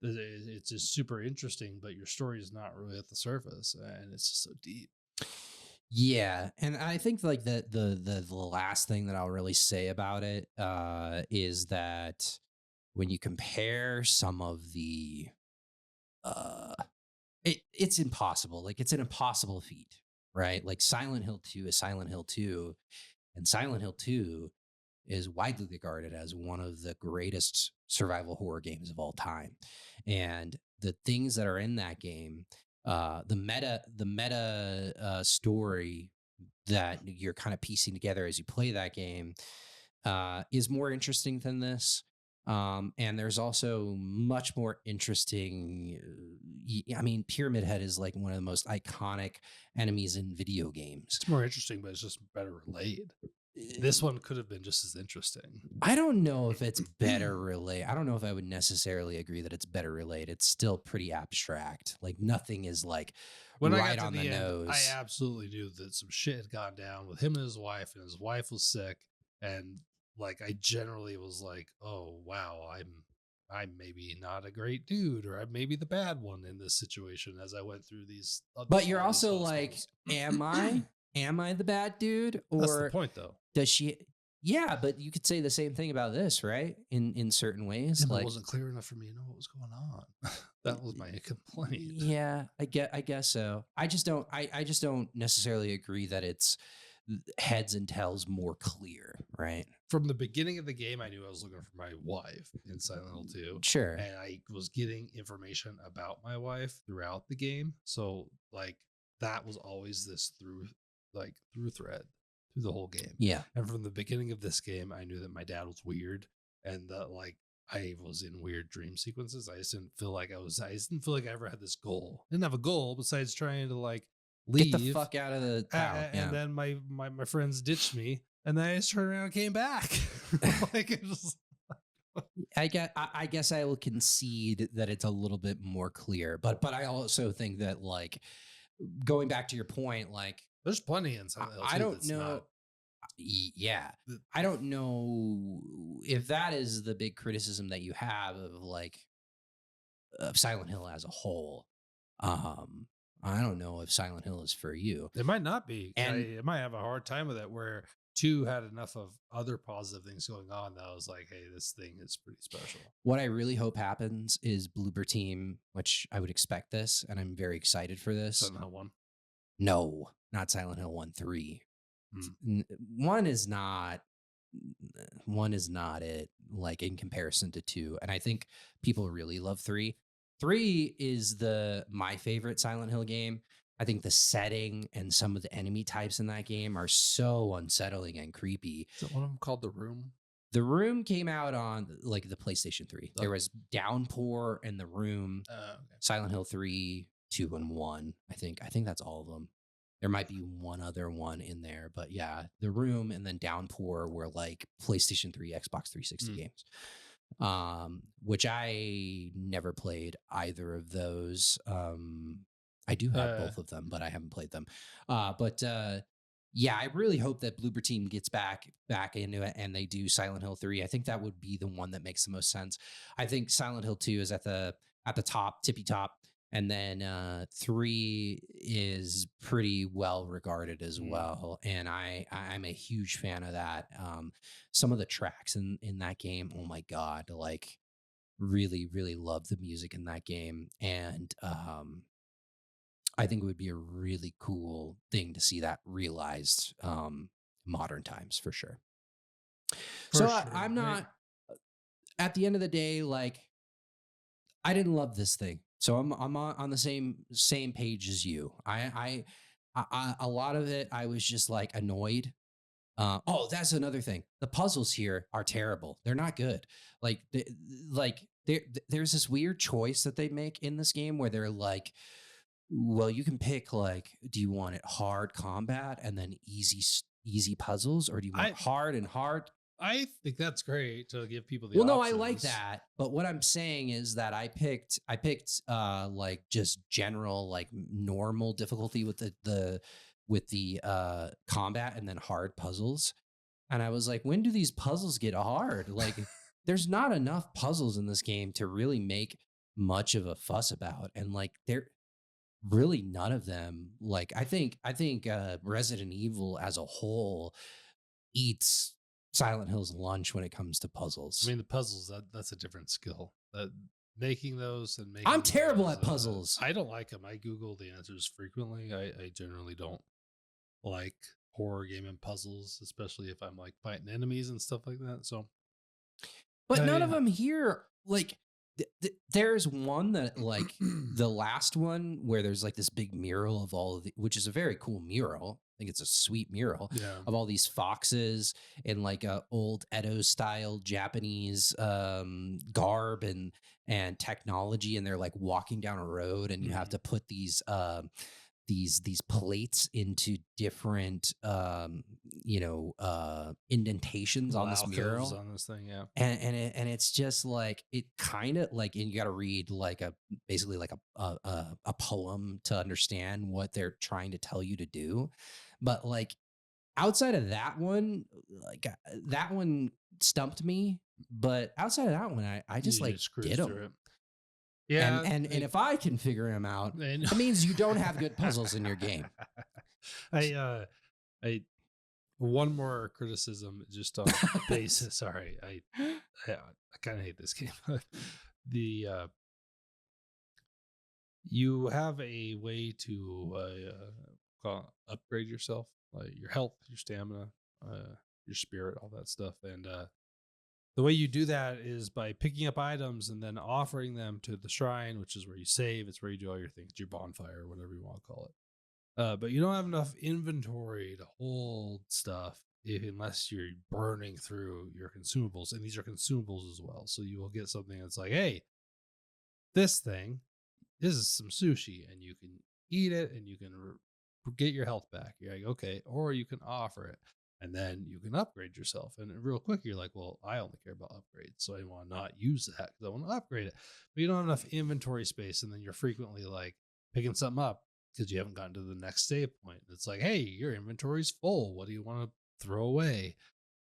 it's just super interesting, but your story is not really at the surface, and it's just so deep. Yeah, and I think like the last thing that I'll really say about it is that when you compare some of the uh it's impossible. Like it's an impossible feat, right? Like Silent Hill 2 is Silent Hill 2, and Silent Hill 2 is widely regarded as one of the greatest survival horror games of all time. And the things that are in that game, the meta story that you're kind of piecing together as you play that game is more interesting than this. And there's also much more interesting. I mean, Pyramid Head is like one of the most iconic enemies in video games. It's more interesting, but it's just better relayed. This one could have been just as interesting. I don't know if it's better relayed. I don't know if I would necessarily agree that it's better relayed. It's still pretty abstract. Like nothing is like When I right got on to the the end, nose. I absolutely knew that some shit had gone down with him and his wife was sick, and like I generally was like, oh wow, I'm maybe not a great dude, or I'm maybe the bad one in this situation as I went through these. But you're all these also like, hospitals. am I the bad dude? That's the Or point, though. does she? Yeah, but you could say the same thing about this, right? In certain ways, Yeah, but like it wasn't clear enough for me to know what was going on. That was my complaint. yeah, I guess so. I just don't necessarily agree that it's heads and tails more clear, right? From the beginning of the game, I knew I was looking for my wife in Silent Hill 2. Sure. And I was getting information about my wife throughout the game. So like that was always this through thread through the whole game. Yeah. And from the beginning of this game, I knew that my dad was weird and that like I was in weird dream sequences. I just didn't feel like I didn't feel like I ever had this goal. I didn't have a goal besides trying to like leave. Get the fuck out of the town. And then my friends ditched me, and then I just turned around and came back. Like it was. I guess I will concede that it's a little bit more clear, but I also think that like going back to your point, like There's plenty in Silent Hill 2 I don't that's know. not- Yeah, I don't know if that is the big criticism that you have of like of Silent Hill as a whole. I don't know if Silent Hill is for you. It might not be. And- I might have a hard time with it. Where 2 had enough of other positive things going on that I was like, hey, this thing is pretty special. What I really hope happens is Bloober Team, which I would expect this, and I'm very excited for this. Silent Hill 1. No, not Silent Hill 1, 3. One is not it, like in comparison to 2. And I think people really love 3. 3 is my favorite Silent Hill game. I think the setting and some of the enemy types in that game are so unsettling and creepy. Is that one of them called The Room? The Room came out on like the PlayStation 3. Oh. There was Downpour and The Room, Okay. Silent Hill 3, 2, and 1. I think that's all of them. There might be one other one in there, but yeah, The Room and then Downpour were like PlayStation 3, Xbox 360 games. Which I never played either of those. I do have both of them, but I haven't played them. Yeah, I really hope that Bloober Team gets back into it and they do Silent Hill 3. I think that would be the one that makes the most sense. I think Silent Hill 2 is at the top, tippy top, and then 3 is pretty well regarded as well. And I'm a huge fan of that. Some of the tracks in that game, oh my God, like really, really love the music in that game. And I think it would be a really cool thing to see that realized modern times for sure. I'm not, at the end of the day, like I didn't love this thing. So I'm on the same page as you. I a lot of it, I was just like annoyed. Oh, that's another thing. The puzzles here are terrible. They're not good. There's this weird choice that they make in this game where they're like, well, you can pick like, do you want it hard combat and then easy easy puzzles, or do you want I hard and hard? I think that's great to give people the Well, no, I like options. that, but what I'm saying is that I picked like just general like normal difficulty with the combat, and then hard puzzles. And I was like, when do these puzzles get hard? Like, there's not enough puzzles in this game to really make much of a fuss about. And like, there really none of them. Like, I think Resident Evil as a whole eats Silent Hill's lunch when it comes to I puzzles. mean, the puzzles that's a different skill. Making those and I'm making terrible those, at puzzles. I don't like them. I Google the answers frequently. I generally don't like horror game and puzzles, especially if I'm like fighting enemies and stuff like that. So But none of I them here, like, there's one that, like, the last one where there's like this big mural of all of the, which is a very cool mural. I think it's a sweet mural yeah. of all these foxes in like a old Edo style Japanese garb and technology, and they're like walking down a road, and you have Mhm. to put these plates into different indentations on Little this alcoves mural, on this thing, yeah. and it's just like it kind of like, and you got to read like a basically like a poem to understand what they're trying to tell you to do. But like outside of that one, like that one stumped me, but outside of that one, I just You like just did cruise through them. it. Yeah, And if I can figure them out, I know. that means you don't have good puzzles in your game. I one more criticism just on basis. Sorry, I kind of hate this game. the You have a way to upgrade yourself, like your health, your stamina, your spirit, all that stuff, and the way you do that is by picking up items and then offering them to the shrine, which is where you save. It's where you do all your things, your bonfire, whatever you want to call it. But you don't have enough inventory to hold stuff unless you're burning through your consumables. And these are consumables as well. So you will get something that's like, hey, this is some sushi, and you can eat it and you can get your health back. You're like, okay. Or you can offer it, and then you can upgrade yourself. And real quick, you're like, well, I only care about upgrades, so I want to not use that because I want to upgrade it. But you don't have enough inventory space, and then you're frequently like picking something up because you haven't gotten to the next save point. It's like, hey, your inventory's full. What do you want to throw away?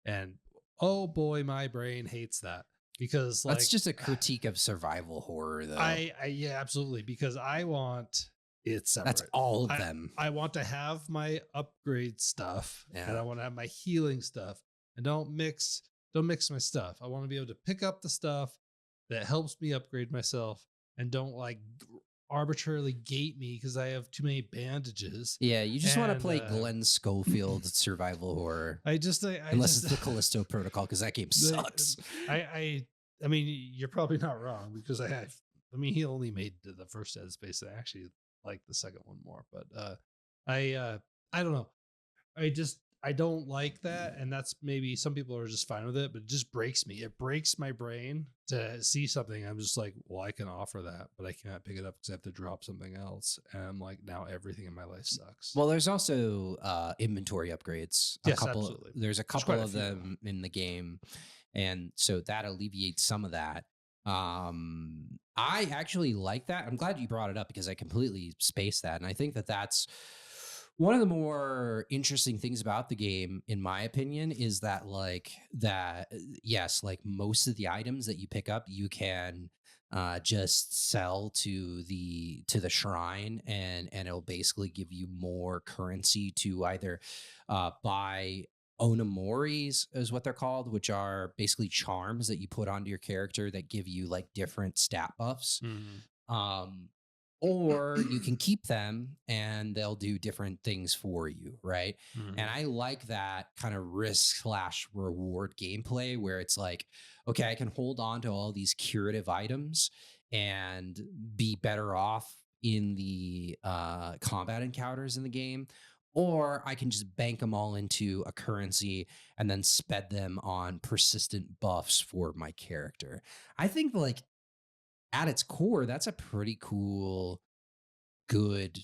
And oh boy, my brain hates that because like That's just a critique of survival horror, though. yeah, absolutely, because I want it separate. That's all of them. I want to have my upgrade stuff, and Yeah. I want to have my healing stuff, and don't mix my stuff. I want to be able to pick up the stuff that helps me upgrade myself, and don't like arbitrarily gate me because I have too many bandages. Yeah, you just want to And, play Glenn Schofield survival horror, unless it's the Callisto Protocol, because that game sucks. I mean, you're probably not wrong because I mean, he only made the first Dead Space. I actually like the second one more, but I don't know. I don't like that, and that's maybe some people are just fine with it, but it just breaks me. It breaks my brain to see something. I'm just like, well, I can offer that, but I can't pick it up because I have to drop something else. And I'm like, now everything in my life sucks. Well, there's also inventory upgrades. Yes, absolutely. There's a There's couple quite a of few. them in the game, and so that alleviates some of that. I actually like that. I'm glad you brought it up because I completely spaced that, and I think that that's one of the more interesting things about the game, in my opinion, is that yes, like most of the items that you pick up, you can just sell to the shrine, and it'll basically give you more currency to either buy onamoris, is what they're called, which are basically charms that you put onto your character that give you like different stat buffs. Um, or you can keep them and they'll do different things for you, right? Mhm. And I like that kind of risk/reward gameplay where it's like, okay, I can hold on to all these curative items and be better off in the combat encounters in the game, or I can just bank them all into a currency and then spend them on persistent buffs for my character. I think like at its core, that's a pretty cool, good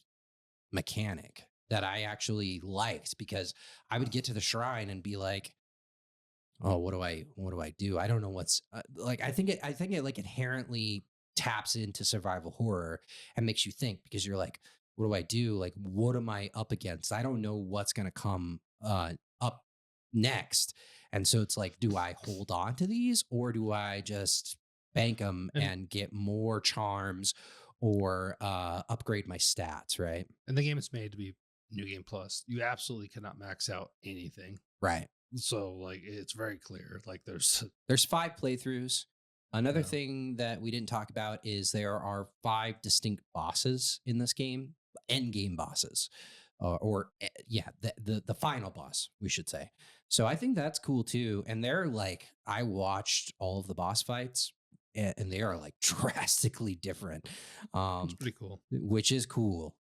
mechanic. that I actually liked, because I would get to the shrine and be like, oh, what do I do? I don't know what's like. I think it like inherently taps into survival horror and makes you think, because you're like, what do I do? Like, what am I up against? I don't know what's gonna come up next. And so it's like, do I hold on to these, or do I just bank them And and get more charms, or upgrade my stats? Right. and the game is made to be New Game Plus. You absolutely cannot max out anything. Right. So like it's very clear. Like there's There's 5 playthroughs. Another Yeah. thing that we didn't talk about is there are 5 distinct bosses in this game, end game bosses, yeah, the final boss, we should say. So I think that's cool too. And they're like, I watched all of the boss fights, and they are like drastically different, it's pretty cool. which is cool,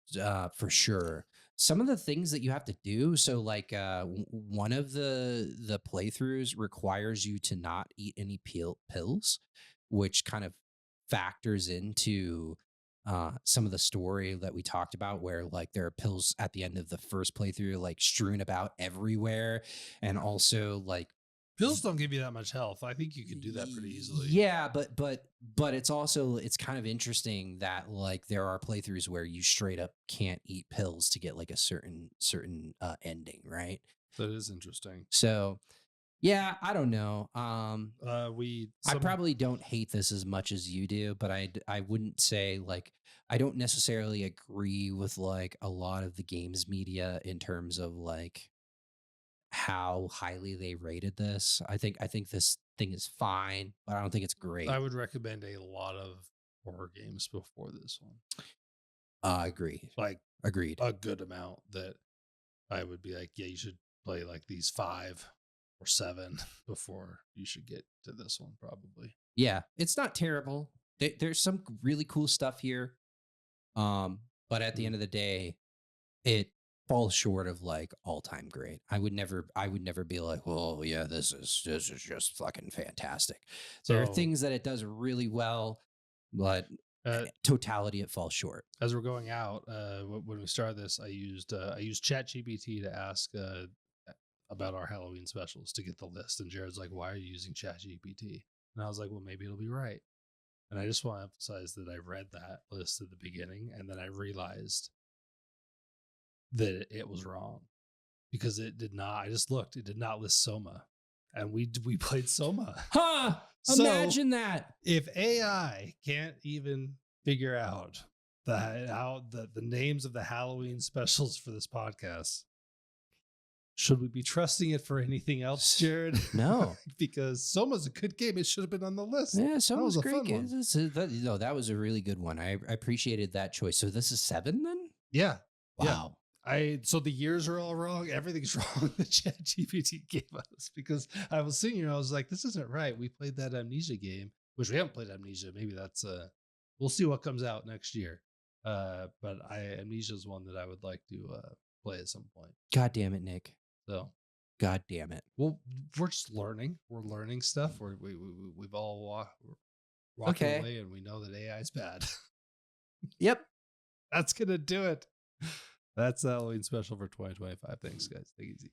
for sure. Some of the things that you have to do, so like one of the playthroughs requires you to not eat any pills, which kind of factors into some of the story that we talked about, where like there are pills at the end of the first playthrough like strewn about everywhere, and also like Pills don't give you that much health. I think you can do that pretty easily. yeah, but it's also, it's kind of interesting that like there are playthroughs where you straight up can't eat pills to get like a certain ending, right? That is interesting. So yeah, I don't know. I Some probably don't hate this as much as you do, but I wouldn't say like, I don't necessarily agree with like a lot of the games media in terms of like how highly they rated this. I think this thing is fine, but I don't think it's great. I would recommend a lot of horror games before this one. Agree. Like Agreed. a good amount that I would be like, yeah, you should play like these 5 or 7 before you should get to this one, probably. Yeah, it's not terrible. There's some really cool stuff here. But at the end of the day, it falls short of like all-time great. I would never be like, oh yeah, this is just fucking fantastic. There are So things that it does really well, but uh, totality it falls short. as we're going out, when we started this, I used ChatGPT to ask about our Halloween specials to get the list, and Jared's like, "Why are you using ChatGPT?" And I was like, "Well, maybe it'll be right." And I just want to emphasize that I read that list at the beginning, and then I realized that it was wrong, because it did not. I just looked; it did not list Soma, and we played Soma. Huh? So, Imagine that. if AI can't even figure out the names of the Halloween specials for this podcast, should we be trusting it for anything else, Jared? No. Because Soma's a good game. It should have been on the list. Yeah, so was was a great. fun one. That was a really good one. I appreciated that choice. So this is 7 then? Yeah. Yeah. Wow. So the years are all wrong. Everything's wrong that ChatGPT gave us, because I was sitting here, I was like, this isn't right. We played that Amnesia game, which we haven't played Amnesia. Maybe that's we'll see what comes out next year. But Amnesia is one that I would like to play at some point. God damn it, Nick. So God damn it. well, we're just learning. We're learning stuff. We've all walked Okay. away, and we know that AI is bad. Yep. That's gonna do it. That's the Halloween special for 2025. Thanks, guys. Take it easy.